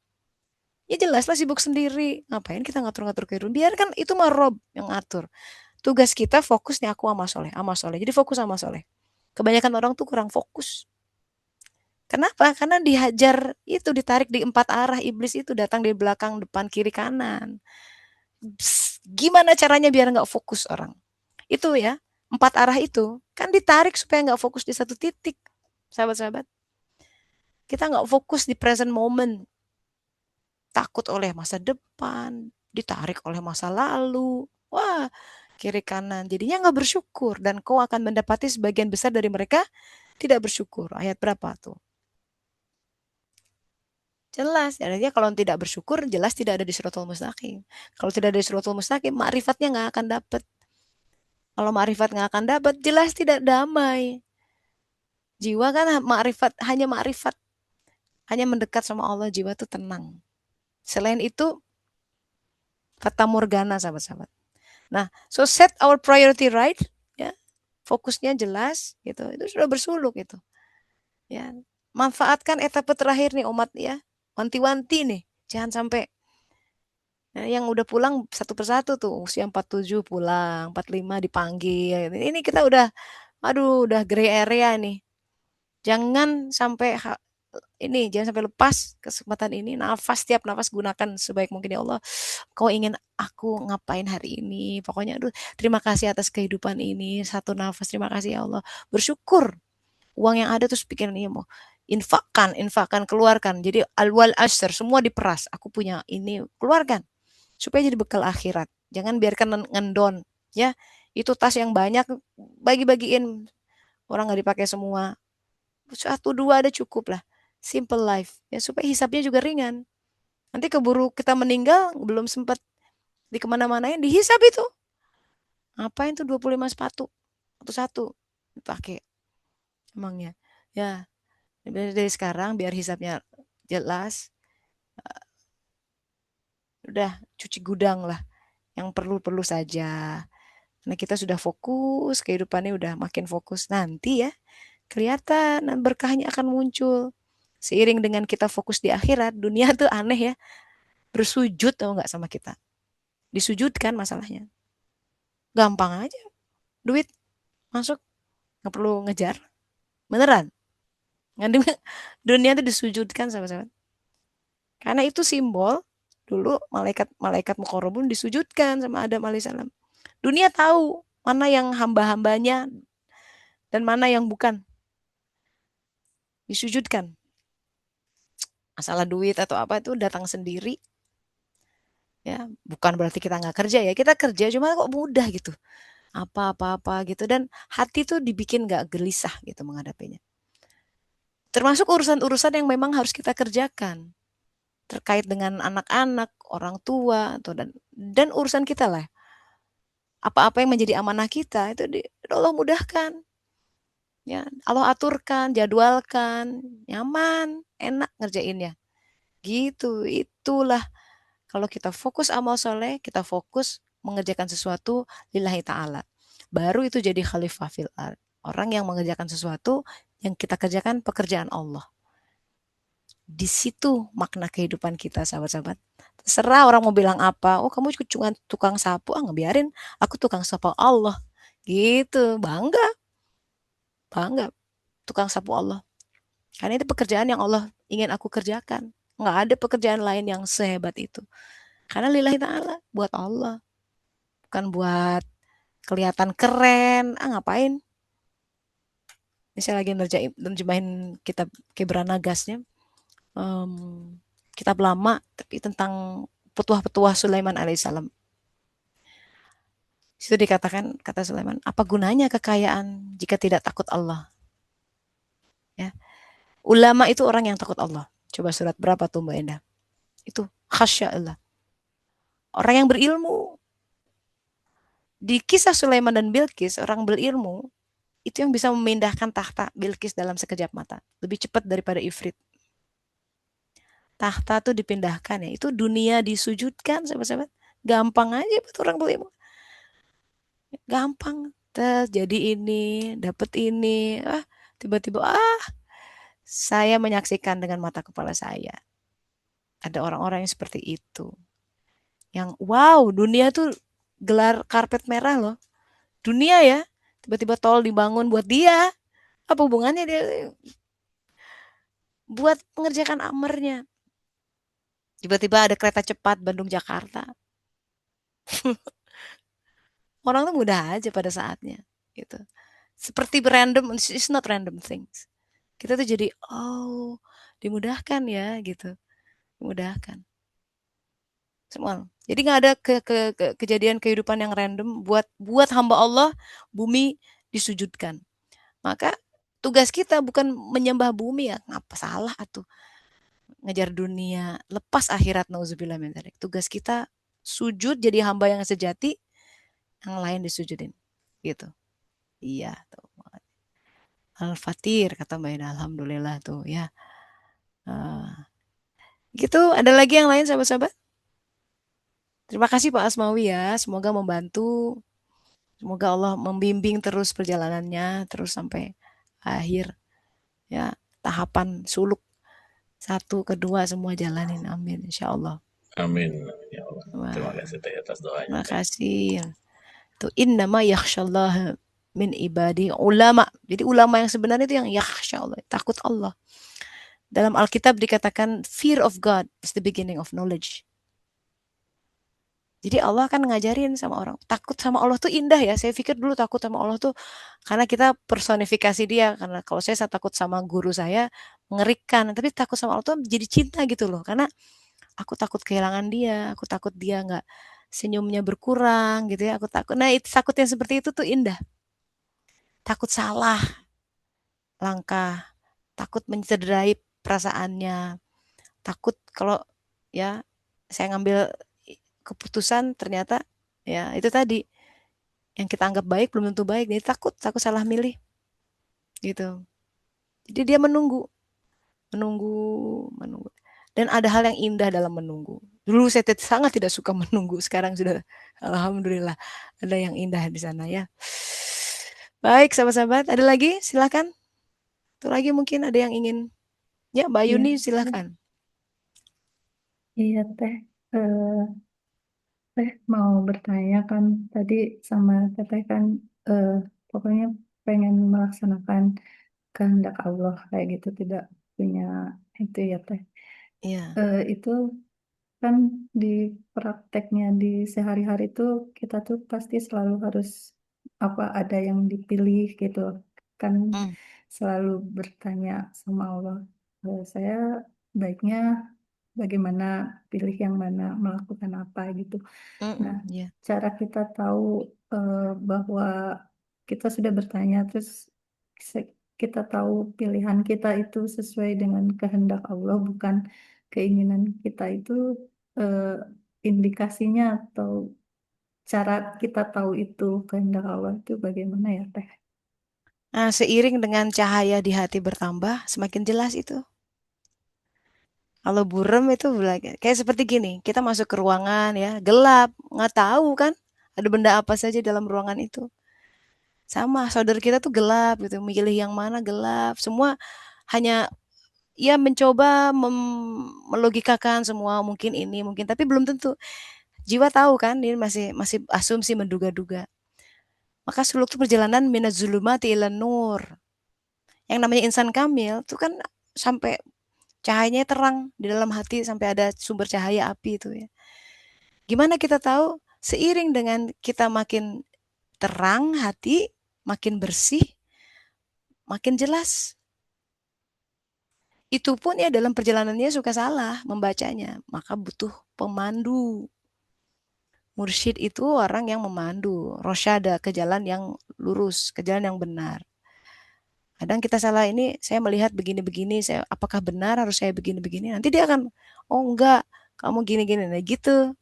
Ya jelas lah sibuk sendiri. Ngapain kita ngatur-ngatur kehidupan? Biarkan itu mah Rob yang ngatur. Tugas kita fokus nih aku sama soleh, sama soleh. Jadi fokus sama soleh. Kebanyakan orang tuh kurang fokus. Kenapa? Karena dihajar itu ditarik di empat arah iblis itu datang di belakang, depan, kiri, kanan. Gimana caranya biar nggak fokus orang? Itu ya empat arah itu kan ditarik supaya nggak fokus di satu titik, sahabat-sahabat. Kita nggak fokus di present moment, takut oleh masa depan, ditarik oleh masa lalu. Wah, kiri kanan. Jadinya nggak bersyukur dan kau akan mendapati sebagian besar dari mereka tidak bersyukur. Ayat berapa tuh? Jelas, artinya kalau tidak bersyukur jelas tidak ada di suratul mustaqim. Kalau tidak ada di suratul mustaqim, ma'rifatnya nggak akan dapat. Kalau ma'rifat nggak akan dapat, jelas tidak damai. Jiwa kan ma'rifat, hanya mendekat sama Allah, jiwa tuh tenang. Selain itu, fata morgana sahabat-sahabat. Nah, so set our priority right, ya, fokusnya jelas, gitu. Itu sudah bersuluk itu, ya. Manfaatkan etapa terakhir nih umat ya, wanti-wanti nih, jangan sampai yang udah pulang satu persatu tuh, usia 47 pulang, 45 dipanggil. Ini kita udah, aduh, udah gray area nih. Jangan sampai jangan sampai lepas kesempatan ini. Nafas, tiap nafas gunakan sebaik mungkin ya Allah. Kau ingin aku ngapain hari ini? Pokoknya aduh, terima kasih atas kehidupan ini. Satu nafas, terima kasih ya Allah. Bersyukur. Uang yang ada terus pikiran ini mau infakkan, infakkan, keluarkan. Jadi alwal asr semua diperas. Aku punya ini, keluarkan supaya jadi bekal akhirat. Jangan biarkan ngendon, ya. Itu tas yang banyak bagi-bagiin, orang nggak dipakai semua. Satu dua ada cukup lah. Simple life, ya supaya hisapnya juga ringan. Nanti keburu kita meninggal belum sempat di kemana-manain dihisap itu. Ngapain tuh 25 sepatu satu-satu dipakai emangnya. Ya, dari sekarang biar hisapnya jelas, udah cuci gudang lah. Yang perlu-perlu saja. Nah, kita sudah fokus, kehidupannya udah makin fokus. Nanti ya, kelihatan berkahnya akan muncul. Seiring dengan kita fokus di akhirat, dunia tuh aneh ya. Bersujud tau nggak sama kita. Disujudkan masalahnya. Gampang aja. Duit masuk, nggak perlu ngejar. Beneran. Dunia tuh disujudkan sahabat-sahabat. Karena itu simbol dulu malaikat muqarrabun disujudkan sama Adam alaihissalam. Dunia tahu mana yang hamba-hambanya dan mana yang bukan disujudkan. Masalah duit atau apa itu datang sendiri. Ya, bukan berarti kita nggak kerja ya. Kita kerja cuma kok mudah gitu. Apa-apa gitu dan hati tuh dibikin nggak gelisah gitu menghadapinya. Termasuk urusan-urusan yang memang harus kita kerjakan terkait dengan anak-anak, orang tua atau dan urusan kita lah. Apa-apa yang menjadi amanah kita itu Allah mudahkan. Ya, Allah aturkan, jadwalkan, nyaman, enak ngerjainnya. Gitu, itulah kalau kita fokus amal soleh, kita fokus mengerjakan sesuatu lillahi ta'ala. Baru itu jadi khalifah fil ard. Orang yang mengerjakan sesuatu yang kita kerjakan pekerjaan Allah. Di situ makna kehidupan kita, sahabat-sahabat. Terserah orang mau bilang apa. Oh, kamu cuma tukang sapu. Ah, ngebiarin. Aku tukang sapu Allah. Gitu. Bangga. Bangga. Tukang sapu Allah. Karena itu pekerjaan yang Allah ingin aku kerjakan. Nggak ada pekerjaan lain yang sehebat itu. Karena lillahi ta'ala, buat Allah. Bukan buat kelihatan keren. Ngapain? Misalnya lagi nerjemahin kitab Kibra Nagasnya. Kitab lama, tapi tentang petuah-petuah Sulaiman alaihissalam. Situ dikatakan, kata Sulaiman, apa gunanya kekayaan jika tidak takut Allah? Ya. Ulama itu orang yang takut Allah. Coba surat berapa tuh Mbak Endah? Itu khasya Allah. Orang yang berilmu. Di kisah Sulaiman dan Bilqis, orang berilmu itu yang bisa memindahkan tahta Bilqis dalam sekejap mata. Lebih cepat daripada Ifrit. Tahta tuh dipindahkan ya. Itu dunia disujudkan, sahabat-sahabat. Gampang aja buat orang berilmu. Gampang. Jadi ini, dapat ini. Tiba-tiba, saya menyaksikan dengan mata kepala saya. Ada orang-orang yang seperti itu. Yang wow, dunia tuh gelar karpet merah loh. Dunia ya. Tiba-tiba tol dibangun buat dia. Apa hubungannya dia? Buat mengerjakan amarnya. Tiba-tiba ada kereta cepat Bandung-Jakarta. Orang tuh mudah aja pada saatnya. Gitu. Seperti random, it's not random things. Kita tuh jadi, oh, dimudahkan ya gitu. Dimudahkan. Semua. Jadi nggak ada kejadian kehidupan yang random buat hamba Allah bumi disujudkan. Maka tugas kita bukan menyembah bumi ya, ngapa salah atuh. Ngejar dunia, lepas akhirat nauzubillah min dzalik. Tugas kita sujud jadi hamba yang sejati, yang lain disujudin. Gitu. Iya tuh. Al-Fatir kata Mbak Ina, alhamdulillah tuh ya. Gitu, ada lagi yang lain sahabat-sahabat? Terima kasih Pak Asmawi ya, semoga membantu. Semoga Allah membimbing terus perjalanannya, terus sampai akhir. Ya, tahapan suluk. Satu, kedua, semua jalanin. Amin, insya Allah. Amin. Ya Allah. Terima Wah, kasih Teh atas doanya terima Teh. kasih. Tuh, innama yakhshallah min ibadi ulama. Jadi ulama yang sebenarnya itu yang yakhsha Allah, takut Allah. Dalam Alkitab dikatakan fear of God is the beginning of knowledge. Jadi Allah kan ngajarin sama orang. Takut sama Allah tuh indah ya. Saya pikir dulu takut sama Allah tuh karena kita personifikasi dia. Karena kalau saya takut sama guru saya mengerikan. Tapi takut sama Allah tuh jadi cinta gitu loh. Karena aku takut kehilangan dia. Aku takut dia nggak senyumnya berkurang gitu ya. Aku takut. Nah itu takut yang seperti itu tuh indah. Takut salah langkah. Takut mencederai perasaannya. Takut kalau ya saya ngambil keputusan ternyata ya itu tadi yang kita anggap baik belum tentu baik. Jadi takut salah milih gitu. Jadi dia menunggu, menunggu, menunggu. Dan ada hal yang indah dalam menunggu. Dulu saya sangat tidak suka menunggu, sekarang sudah alhamdulillah ada yang indah di sana ya. Baik sahabat-sahabat, ada lagi? Silakan. Tuh lagi mungkin ada yang ingin. Ya, Mbak Iya, Yuni silakan. iya Teh. Teh mau bertanya kan tadi sama Teteh kan pokoknya pengen melaksanakan kehendak Allah kayak gitu tidak punya itu ya Teh. Iya. Itu kan di prakteknya di sehari-hari itu kita tuh pasti selalu harus apa ada yang dipilih gitu kan Mm, selalu bertanya sama Allah. Saya baiknya bagaimana pilih yang mana melakukan apa gitu. Nah, ya. cara kita tahu bahwa kita sudah bertanya, terus kita tahu pilihan kita itu sesuai dengan kehendak Allah, bukan keinginan kita itu eh, indikasinya atau cara kita tahu itu kehendak Allah itu bagaimana ya, Teh? Nah, seiring dengan cahaya di hati bertambah, semakin jelas itu. Kalau burem itu kayak seperti gini, kita masuk ke ruangan ya, gelap, nggak tahu kan ada benda apa saja dalam ruangan itu. Sama, saudara kita tuh gelap gitu, milih yang mana gelap, semua hanya ya mencoba melogikakan semua mungkin ini mungkin, tapi belum tentu. Jiwa tahu kan, dia masih masih asumsi menduga-duga. Maka suluk itu perjalanan minaz zulumati ilan nur. Yang namanya insan kamil itu kan sampai cahayanya terang di dalam hati sampai ada sumber cahaya api itu ya. Gimana kita tahu? Seiring dengan kita makin terang hati, makin bersih, makin jelas. Itu pun ya dalam perjalanannya suka salah membacanya, maka butuh pemandu. Mursyid itu orang yang memandu, rosyada ke jalan yang lurus, ke jalan yang benar. Kadang kita salah ini, saya melihat begini-begini, saya apakah benar harus saya begini-begini? Nanti dia akan, oh enggak, kamu gini-gini, nah gitu.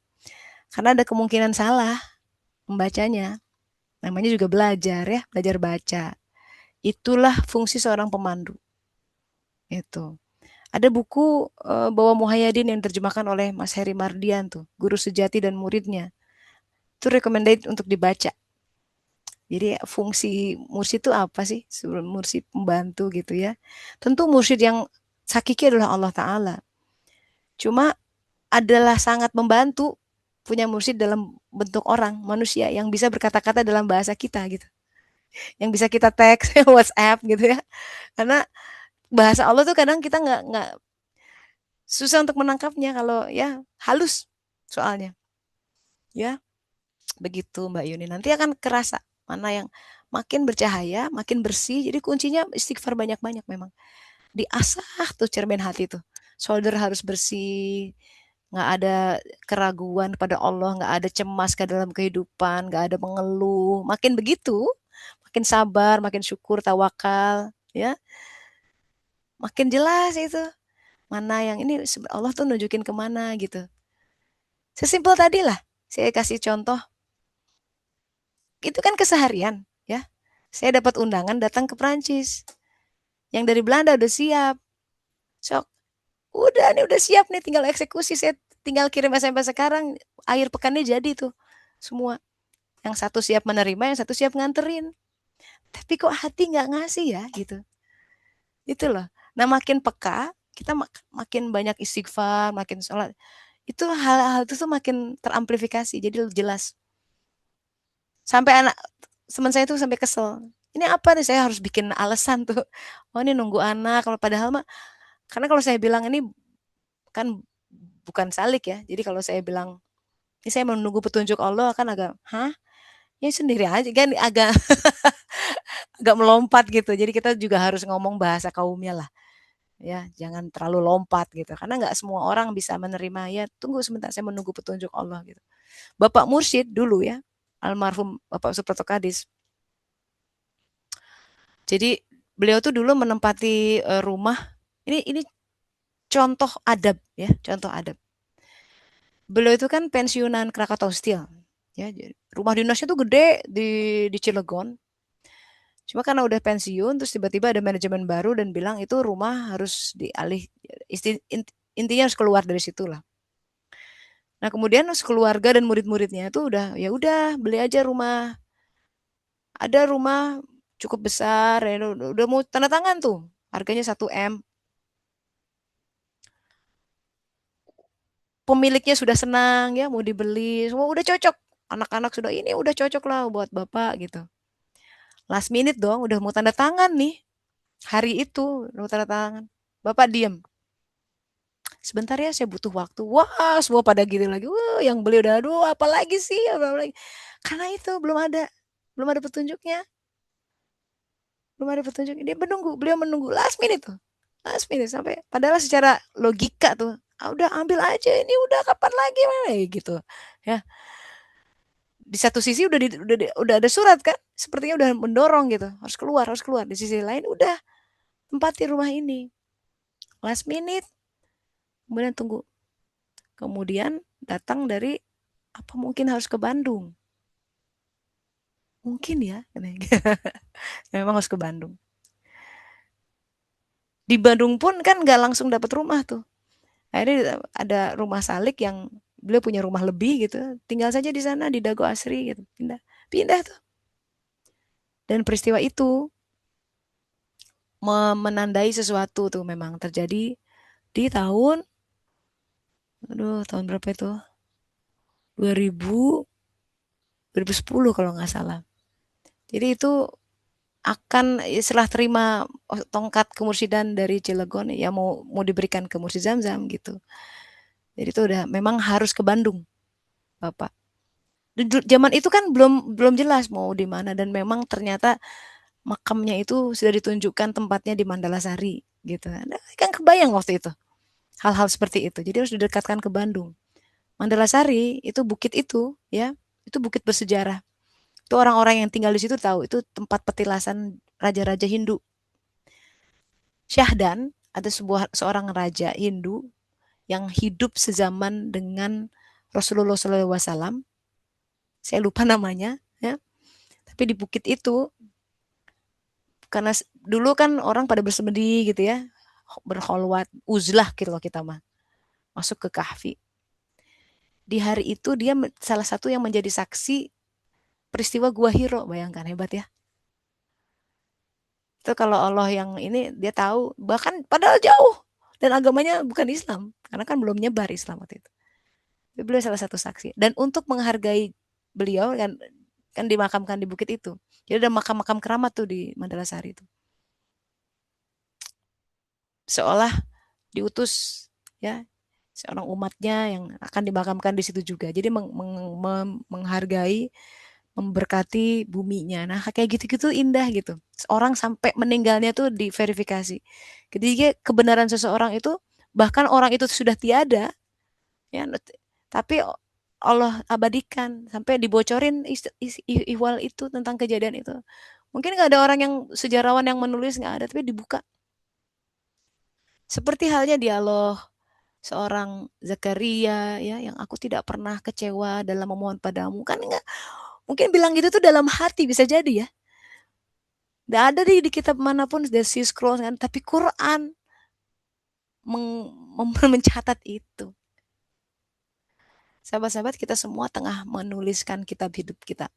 Karena ada kemungkinan salah membacanya. Namanya juga belajar ya, belajar baca. Itulah fungsi seorang pemandu. Itu. Ada buku Bawa Muhayyadin yang terjemahkan oleh Mas Heri Mardian tuh, guru sejati dan muridnya. Itu recommended untuk dibaca. Jadi fungsi mursyid itu apa sih? Mursyid pembantu gitu ya. Tentu mursyid yang hakiki adalah Allah Ta'ala. Cuma adalah sangat membantu punya mursyid dalam bentuk orang, manusia yang bisa berkata-kata dalam bahasa kita gitu. Yang bisa kita teks, WhatsApp gitu ya. Karena bahasa Allah tuh kadang kita nggak susah untuk menangkapnya kalau ya halus soalnya. Ya, begitu Mbak Yuni. Nanti akan kerasa mana yang makin bercahaya, makin bersih. Jadi kuncinya istighfar banyak-banyak memang. Diasah tuh cermin hati tuh. Shoulder harus bersih, nggak ada keraguan pada Allah, nggak ada cemas ke dalam kehidupan, nggak ada mengeluh. Makin begitu, makin sabar, makin syukur, tawakal, ya, makin jelas itu. Mana yang ini Allah tuh nunjukin kemana gitu. Sesimpel tadi lah, saya kasih contoh. Itu kan keseharian, ya. Saya dapat undangan datang ke Prancis. Yang dari Belanda udah siap. Sok, udah nih udah siap nih tinggal eksekusi. Saya tinggal kirim SMS sekarang. Akhir pekannya jadi tuh semua. Yang satu siap menerima, yang satu siap nganterin. Tapi kok hati nggak ngasih ya gitu. Itu loh. Nah makin peka, kita makin banyak istighfar, makin sholat. Itu hal-hal itu tuh makin teramplifikasi. Jadi jelas. Sampai anak teman saya tuh sampai kesel. Ini apa nih saya harus bikin alasan tuh. Oh ini nunggu anak. Kalau padahal mah karena kalau saya bilang ini kan bukan salik ya. Jadi kalau saya bilang ini saya menunggu petunjuk Allah kan agak, hah? Ya sendiri aja kan agak agak melompat gitu. Jadi kita juga harus ngomong bahasa kaumnya lah. Ya, jangan terlalu lompat gitu. Karena nggak semua orang bisa menerima ya. Tunggu sebentar saya menunggu petunjuk Allah gitu. Bapak Mursyid dulu ya, almarhum Bapak Suprapto Kadis. Jadi beliau tuh dulu menempati rumah. Ini contoh adab ya, contoh adab. Beliau itu kan pensiunan Krakatau Steel. Ya, rumah dinasnya tuh gede di Cilegon. Cuma karena udah pensiun, terus tiba-tiba ada manajemen baru dan bilang itu rumah harus dialih, intinya harus keluar dari situ lah. Nah kemudian keluarga dan murid-muridnya itu udah ya udah beli aja rumah. Ada rumah cukup besar, ya, udah mau tanda tangan tuh, harganya 1 M. Pemiliknya sudah senang ya mau dibeli, semua udah cocok. Anak-anak sudah ini udah cocok lah buat bapak gitu. Last minute dong, udah mau tanda tangan nih. Hari itu udah mau tanda tangan. Bapak diem. Sebentar ya, saya butuh waktu. Wah, semua pada gitu lagi. Wah, yang beli udah, aduh, apa lagi sih? Apa lagi? Karena itu belum ada petunjuknya. Belum ada petunjuk. Dia menunggu, beliau menunggu last minute tuh. Last minute sampai padahal secara logika tuh, ah, udah ambil aja ini udah kapan lagi gitu. Ya, di satu sisi udah ada surat kan, sepertinya udah mendorong gitu, harus keluar, harus keluar. Di sisi lain udah tempati rumah ini. Last minute, kemudian tunggu. Kemudian datang dari apa mungkin harus ke Bandung. Mungkin ya, memang harus ke Bandung. Di Bandung pun kan nggak langsung dapat rumah tuh. Akhirnya ada rumah salik yang beliau punya rumah lebih gitu, tinggal saja di sana di Dago Asri gitu, pindah tuh. Dan peristiwa itu menandai sesuatu tuh memang terjadi di tahun, aduh tahun berapa itu? 2000, 2010 kalau nggak salah. Jadi itu akan setelah terima tongkat kemursidan dari Cilegon ya mau diberikan ke Mursyid Zamzam gitu. Jadi itu udah memang harus ke Bandung, Bapak. Zaman itu kan belum jelas mau di mana dan memang ternyata makamnya itu sudah ditunjukkan tempatnya di Mandalasari gitu. Nah, kan kebayang waktu itu hal-hal seperti itu. Jadi harus didekatkan ke Bandung. Mandalasari itu bukit itu ya, itu bukit bersejarah. Itu orang-orang yang tinggal di situ tahu itu tempat petilasan raja-raja Hindu. Syahdan ada seorang raja Hindu yang hidup sezaman dengan Rasulullah SAW. Saya lupa namanya, ya. Tapi di bukit itu, karena dulu kan orang pada bersemedi gitu ya, berkholwat, uzlah gitu loh kita mah, masuk ke kahfi. Di hari itu dia salah satu yang menjadi saksi peristiwa Gua Hiro, bayangkan hebat ya. Itu kalau Allah yang ini dia tahu, bahkan padahal jauh dan agamanya bukan Islam, karena kan belum nyebar Islam waktu itu. Beliau salah satu saksi. Dan untuk menghargai beliau kan dimakamkan di bukit itu. Jadi ada makam-makam keramat tuh di Mandalasari itu. Seolah diutus ya seorang umatnya yang akan dimakamkan di situ juga. Jadi menghargai, memberkati buminya. Nah, kayak gitu-gitu indah gitu. Orang sampai meninggalnya tuh diverifikasi. Ketika kebenaran seseorang itu bahkan orang itu sudah tiada ya, tapi Allah abadikan sampai dibocorin ihwal itu tentang kejadian itu. Mungkin nggak ada orang yang sejarawan yang menulis, nggak ada, tapi dibuka. Seperti halnya dialog seorang Zakaria ya yang aku tidak pernah kecewa dalam memohon padamu, kan enggak mungkin bilang gitu tuh dalam hati, bisa jadi ya. Nggak ada di kitab manapun The Sea Scrolls kan, tapi Quran mencatat itu. Sahabat-sahabat, kita semua tengah menuliskan kitab hidup kita.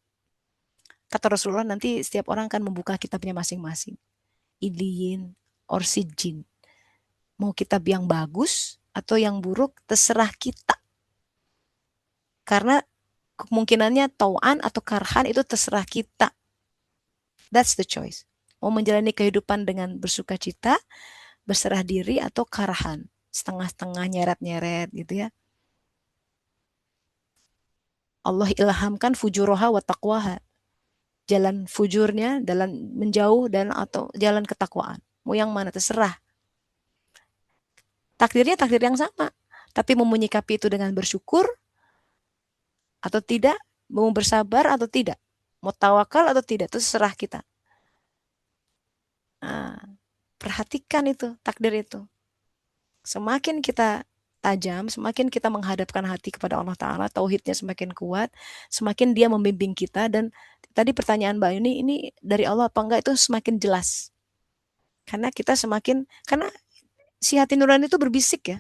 Kata Rasulullah, nanti setiap orang akan membuka kitabnya masing-masing. Iliyin or sijin. Mau kitab yang bagus atau yang buruk, terserah kita. Karena kemungkinannya tau'an atau karhan itu terserah kita. That's the choice. Mau menjalani kehidupan dengan bersuka cita, berserah diri, atau karhan. Setengah-setengah, nyeret-nyeret gitu ya. Allah ilhamkan fujuroha wa taqwaha. Jalan fujurnya, jalan menjauh, dan atau jalan ketakwaan. Mau yang mana, terserah. Takdirnya takdir yang sama. Tapi mau menyikapi itu dengan bersyukur atau tidak, mau bersabar atau tidak, mau tawakal atau tidak, itu terserah kita. Nah, perhatikan itu, takdir itu. Semakin kita tajam, semakin kita menghadapkan hati kepada Allah Ta'ala, tauhidnya semakin kuat, semakin dia membimbing kita. Dan tadi pertanyaan Mbak Yuni, ini dari Allah apa enggak, itu semakin jelas. Karena kita semakin, karena si hati nurani itu berbisik ya.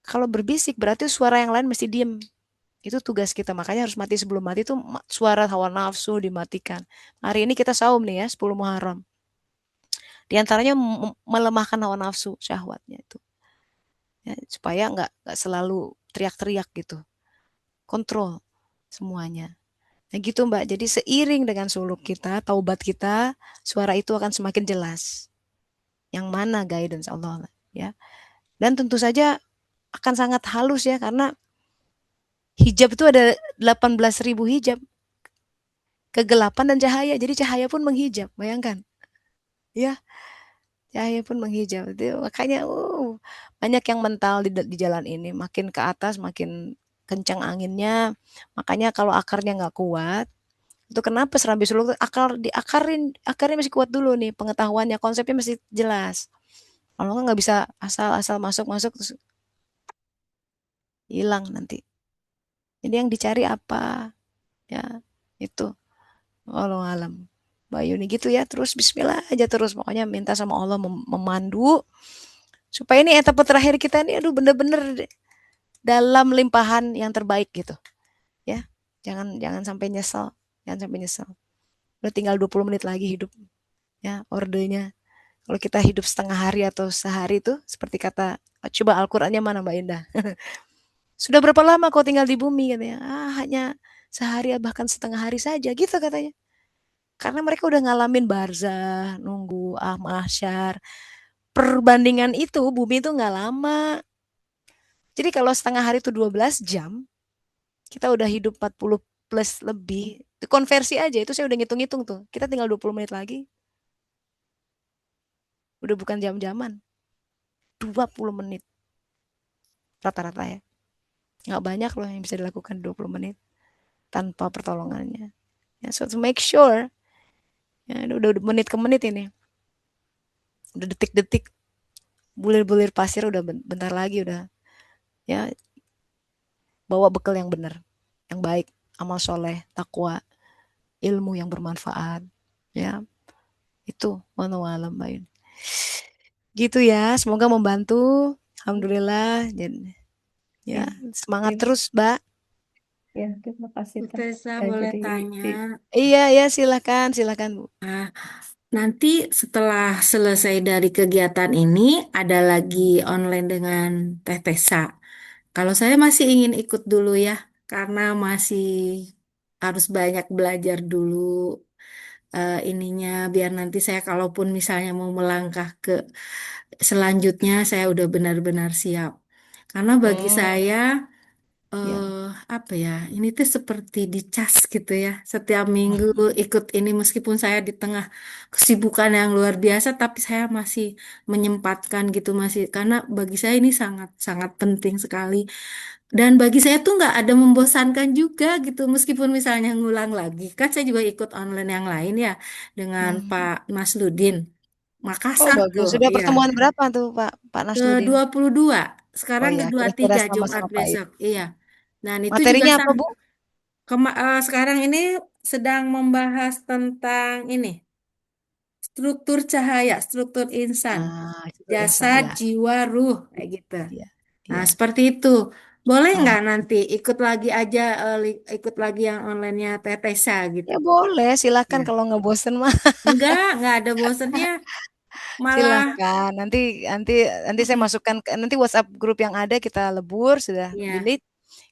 Kalau berbisik berarti suara yang lain mesti diem. Itu tugas kita, makanya harus mati sebelum mati itu suara hawa nafsu dimatikan. Hari ini kita saum nih ya, 10 Muharram. Di antaranya melemahkan hawa nafsu syahwatnya itu. Ya, supaya nggak selalu teriak-teriak gitu. Kontrol semuanya. Nah gitu Mbak, jadi seiring dengan suluk kita, taubat kita, suara itu akan semakin jelas. Yang mana guidance Allah ya. Dan tentu saja akan sangat halus ya, karena hijab itu ada 18.000 hijab. Kegelapan dan cahaya, jadi cahaya pun menghijab, bayangkan. Ya, cahaya pun menghijab. Itu makanya banyak yang mental di jalan ini, makin ke atas makin kencang anginnya. Makanya kalau akarnya nggak kuat, itu kenapa Serambi Suluk akarnya masih kuat dulu nih, pengetahuannya, konsepnya masih jelas. Kalau nggak bisa asal-asal masuk terus hilang nanti. Jadi yang dicari apa? Ya, itu. Wallahu alam. Mbak Yuni gitu ya, terus bismillah aja terus. Pokoknya minta sama Allah memandu. Supaya ini etapa terakhir kita nih, aduh bener-bener dalam limpahan yang terbaik gitu. Ya, jangan sampai nyesel. Jangan sampai nyesel. Udah tinggal 20 menit lagi hidup. Ya, ordenya. Kalau kita hidup setengah hari atau sehari itu, seperti kata, coba Al-Qur'annya mana Mbak Indah? Sudah berapa lama kau tinggal di bumi katanya? Hanya sehari bahkan setengah hari saja gitu katanya. Karena mereka udah ngalamin barzah, nunggu mahsyar. Perbandingan itu bumi itu nggak lama. Jadi kalau setengah hari itu 12 jam, kita udah hidup 40 plus lebih. Itu konversi aja, itu saya udah ngitung-ngitung tuh. Kita tinggal 20 menit lagi, udah bukan jam-jaman. 20 menit rata-rata ya. Nggak banyak loh yang bisa dilakukan 20 menit tanpa pertolongannya. Ya, so to make sure, ya, udah menit ke menit ini. Udah detik-detik, bulir-bulir pasir udah bentar lagi udah. Ya, bawa bekal yang benar, yang baik, amal soleh, takwa, ilmu yang bermanfaat. Ya, itu wallahu alam Mbak Yun. Gitu ya, semoga membantu. Alhamdulillah. Jadi, Ya, ya, semangat terima, terus, Mbak. ya, terima kasih Bu Teh. Tessa boleh Jadi tanya. Iya, ya, silakan, silakan, Bu. Nah, nanti setelah selesai dari kegiatan ini, ada lagi online dengan Teh Tessa. Kalau saya masih ingin ikut dulu ya, karena masih harus banyak belajar dulu ininya, biar nanti saya kalaupun misalnya mau melangkah ke selanjutnya, saya udah benar-benar siap. Karena bagi Hmm, saya ya. apa ya, ini tuh seperti dicas gitu ya. Setiap minggu ikut ini meskipun saya di tengah kesibukan yang luar biasa, tapi saya masih menyempatkan gitu masih karena bagi saya ini sangat sangat penting sekali. Dan bagi saya tuh nggak ada membosankan juga gitu, meskipun misalnya ngulang lagi. Kan saya juga ikut online yang lain ya dengan Hmm. Pak Nasluddin Oh, Makassar bagus. tuh, Sudah iya. pertemuan berapa tuh, Pak Pak Ke Nasluddin? 22 Oh sekarang ke ya, dua puluh kira-kira tiga Jumat sama-sama Pak besok, itu. iya. Dan itu juga Materinya apa, Bu? sekarang ini sedang membahas tentang ini, struktur cahaya, struktur insan, Ah, itu insan jasad, ya. jiwa, ruh, kayak gitu. Iya. Nah, Iya. seperti itu. Boleh Oh, nggak nanti ikut lagi aja, ikut lagi yang onlinenya Tetesa gitu? ya boleh, silakan Ya. kalau nggak bosen mah. Nggak ada bosannya, malah, Silahkan. Nanti nanti nanti saya mm-mm, masukkan nanti WhatsApp grup yang ada kita lebur sudah iya, delete.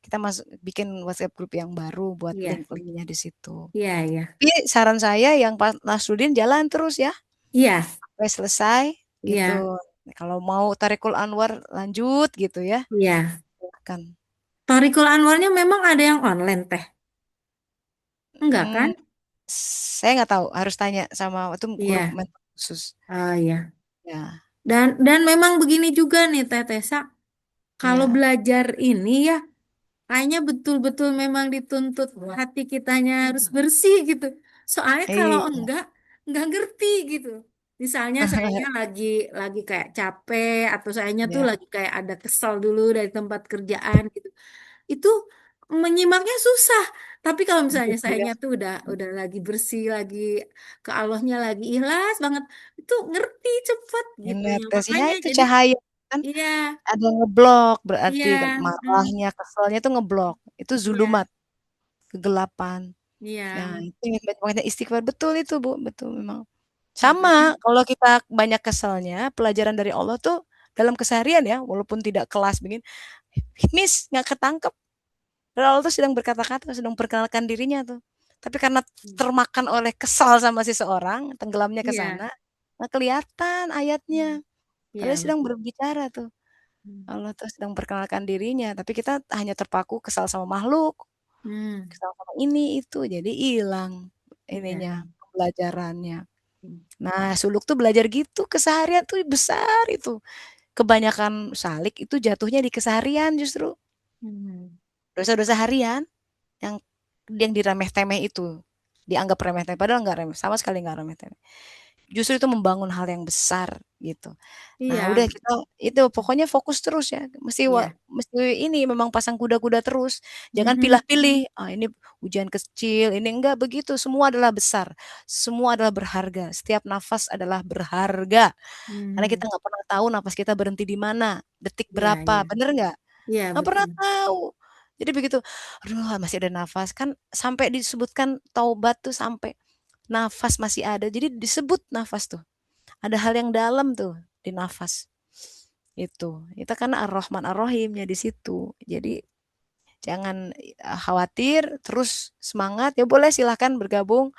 Kita masuk bikin WhatsApp grup yang baru buat iya, link-linknya di situ. iya, iya, Tapi saran saya yang Pak Nasruddin jalan terus ya iya, sampai selesai gitu. iya, Kalau mau Tarikul Anwar lanjut gitu ya, iya. silahkan. Thorikel Anwarnya memang ada yang online, Teh. Enggak Hmm, kan? saya nggak tahu, harus tanya sama itu grup Iya. mentor khusus. Oh iya. Ya, Dan memang begini juga nih Teh Tessa, kalau ya. belajar ini ya kayaknya betul-betul memang dituntut hati kitanya harus bersih gitu. Soalnya kalau Iya. enggak ngerti gitu. Misalnya sayanya lagi kayak capek atau sayanya tuh Ya, lagi kayak ada kesal dulu dari tempat kerjaan gitu. Itu menyimaknya susah. Tapi kalau misalnya gitu ya. sayanya tuh udah lagi bersih, lagi ke Allahnya lagi ikhlas banget, itu ngerti cepet gitu ya. Netes ya Makanya itu jadi cahaya kan iya, ada ngeblok iya, berarti mm, marahnya, keselnya itu ngeblok. Itu iya, zulumat, kegelapan. Ya, iya. itu yang banyak istighfar betul itu, Bu, betul memang. Makanya Sama kalau kita banyak keselnya, pelajaran dari Allah tuh dalam keseharian ya, walaupun tidak kelas begini, miss nggak ketangkep. Padahal Allah tuh sedang berkata-kata, sedang perkenalkan dirinya tuh. Tapi karena termakan oleh kesal sama seseorang, tenggelamnya ke iya, sana, nggak kelihatan ayatnya. Padahal iya, sedang berbicara tuh. betul. Allah tuh sedang perkenalkan dirinya, tapi kita hanya terpaku kesal sama makhluk, Hmm, kesal sama ini itu, jadi hilang iya. ininya pembelajarannya. Nah, suluk tuh belajar gitu keseharian tuh besar itu. Kebanyakan salik itu jatuhnya di keseharian justru. Hmm, Dosa-dosa harian yang diremeh-temeh itu dianggap remeh-temeh padahal nggak remeh, sama sekali nggak remeh-temeh. Justru itu membangun hal yang besar gitu. Nah, iya, udah kita itu pokoknya fokus terus ya. iya. Mesti ini memang pasang kuda-kuda terus. Jangan Mhm, pilih-pilih. Ah, ini ujian kecil, ini enggak begitu. Semua adalah besar. Semua adalah berharga. Setiap nafas adalah berharga. Karena kita hmm, nggak pernah tahu nafas kita berhenti di mana, detik iya, berapa, iya, bener nggak? iya Nggak pernah betul. tahu. Jadi begitu, aduh masih ada nafas kan sampai disebutkan taubat tuh sampai nafas masih ada. Jadi disebut nafas tuh. Ada hal yang dalam tuh di nafas. Itu karena Ar-Rahman Ar-Rahimnya di situ. Jadi jangan khawatir, terus semangat. Ya boleh silahkan bergabung.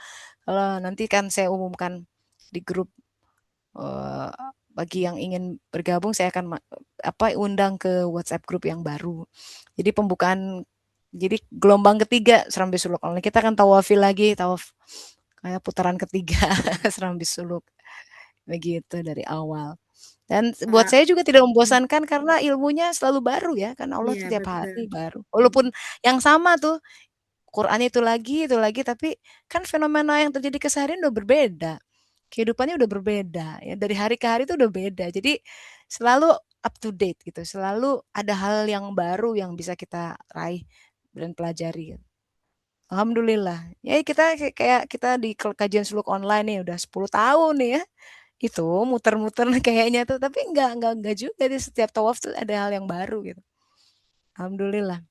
Nanti kan saya umumkan di grup, bagi yang ingin bergabung saya akan undang ke WhatsApp grup yang baru. Jadi jadi gelombang ketiga Serambi Suluk Online. Kita akan tawafil lagi, tawaf kayak putaran ketiga Serambi Suluk. Begitu dari awal. Dan buat Pak. saya juga tidak membosankan karena ilmunya selalu baru ya, karena Allah Iya, setiap betul. hari baru. Walaupun yang sama tuh, Quran itu lagi, tapi kan fenomena yang terjadi keseharian udah berbeda. Kehidupannya udah berbeda ya, dari hari ke hari itu udah beda. Jadi selalu up to date gitu, selalu ada hal yang baru yang bisa kita raih dan pelajari. Alhamdulillah. Ya kita kayak kita di kajian suluk online nih udah 10 tahun nih ya. Itu muter-muter kayaknya tuh, tapi enggak juga di setiap tawaf tuh ada hal yang baru gitu. Alhamdulillah.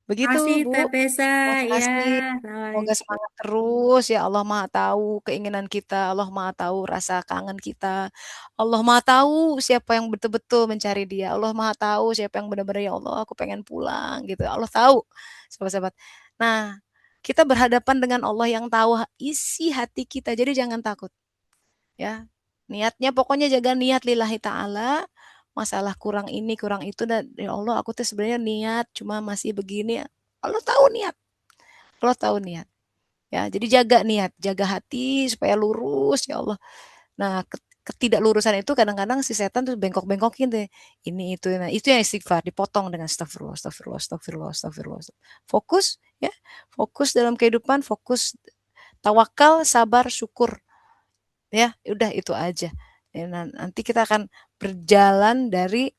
Begitu Makasih Bu. Teh Tessa Terima ya. kasih. Semoga Assalamualaikum. semangat terus ya. Allah Maha tahu keinginan kita, Allah Maha tahu rasa kangen kita. Allah Maha tahu siapa yang betul-betul mencari Dia. Allah Maha tahu siapa yang benar-benar ya Allah aku pengen pulang gitu. Allah tahu. Sahabat-sahabat. Nah, kita berhadapan dengan Allah yang tahu isi hati kita. Jadi jangan takut ya. Niatnya pokoknya jaga niat lillahi ta'ala. Masalah kurang ini, kurang itu dan ya Allah aku tuh sebenarnya niat cuma masih begini. Allah tahu niat. Allah tahu niat. Ya, jadi jaga niat, jaga hati supaya lurus ya Allah. Nah, ketidaklurusan itu kadang-kadang si setan tuh bengkok-bengkokin deh. Ini itu. Nah, itu yang istighfar dipotong dengan astagfirullah, astagfirullah, astagfirullah, astagfirullah. Fokus ya. Fokus dalam kehidupan, fokus tawakal, sabar, syukur. Ya, udah itu aja. Ya, nanti kita akan berjalan dari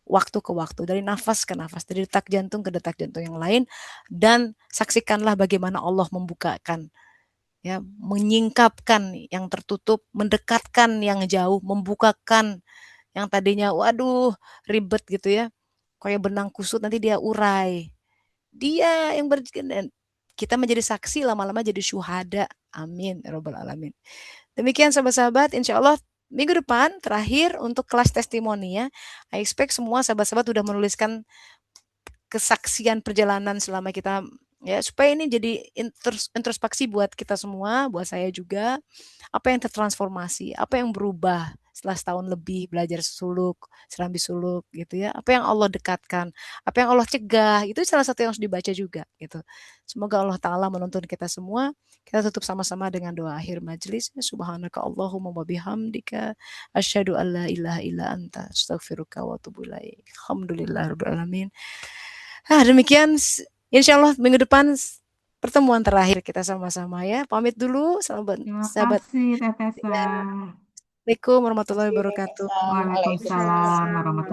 waktu ke waktu, dari nafas ke nafas, dari detak jantung ke detak jantung yang lain, dan saksikanlah bagaimana Allah membukakan, ya, menyingkapkan yang tertutup, mendekatkan yang jauh, membukakan yang tadinya, waduh, ribet gitu ya, kayak benang kusut nanti dia urai. Dia yang kita menjadi saksi lama-lama jadi syuhada. Amin, ya Rabbal Alamin. Demikian sahabat-sahabat, insya Allah minggu depan terakhir untuk kelas testimoni ya. I expect semua sahabat-sahabat sudah menuliskan kesaksian perjalanan selama kita ya supaya ini jadi introspeksi buat kita semua, buat saya juga. Apa yang tertransformasi, apa yang berubah setelah setahun lebih belajar suluk, Serambi Suluk gitu ya. Apa yang Allah dekatkan, apa yang Allah cegah, itu salah satu yang harus dibaca juga gitu. Semoga Allah Ta'ala menuntun kita semua. Kita tutup sama-sama dengan doa akhir majelis. Subhanaka Allahumma wa bihamdika asyhadu an la ilaha illa anta astaghfiruka wa atubu ilaik. Alhamdulillahirabbil alamin. Demikian insya Allah minggu depan pertemuan terakhir kita sama-sama ya. Pamit dulu sahabat Terima sahabat. kasih Teh Tessa. Assalamualaikum warahmatullahi wabarakatuh. Waalaikumsalam warahmatullahi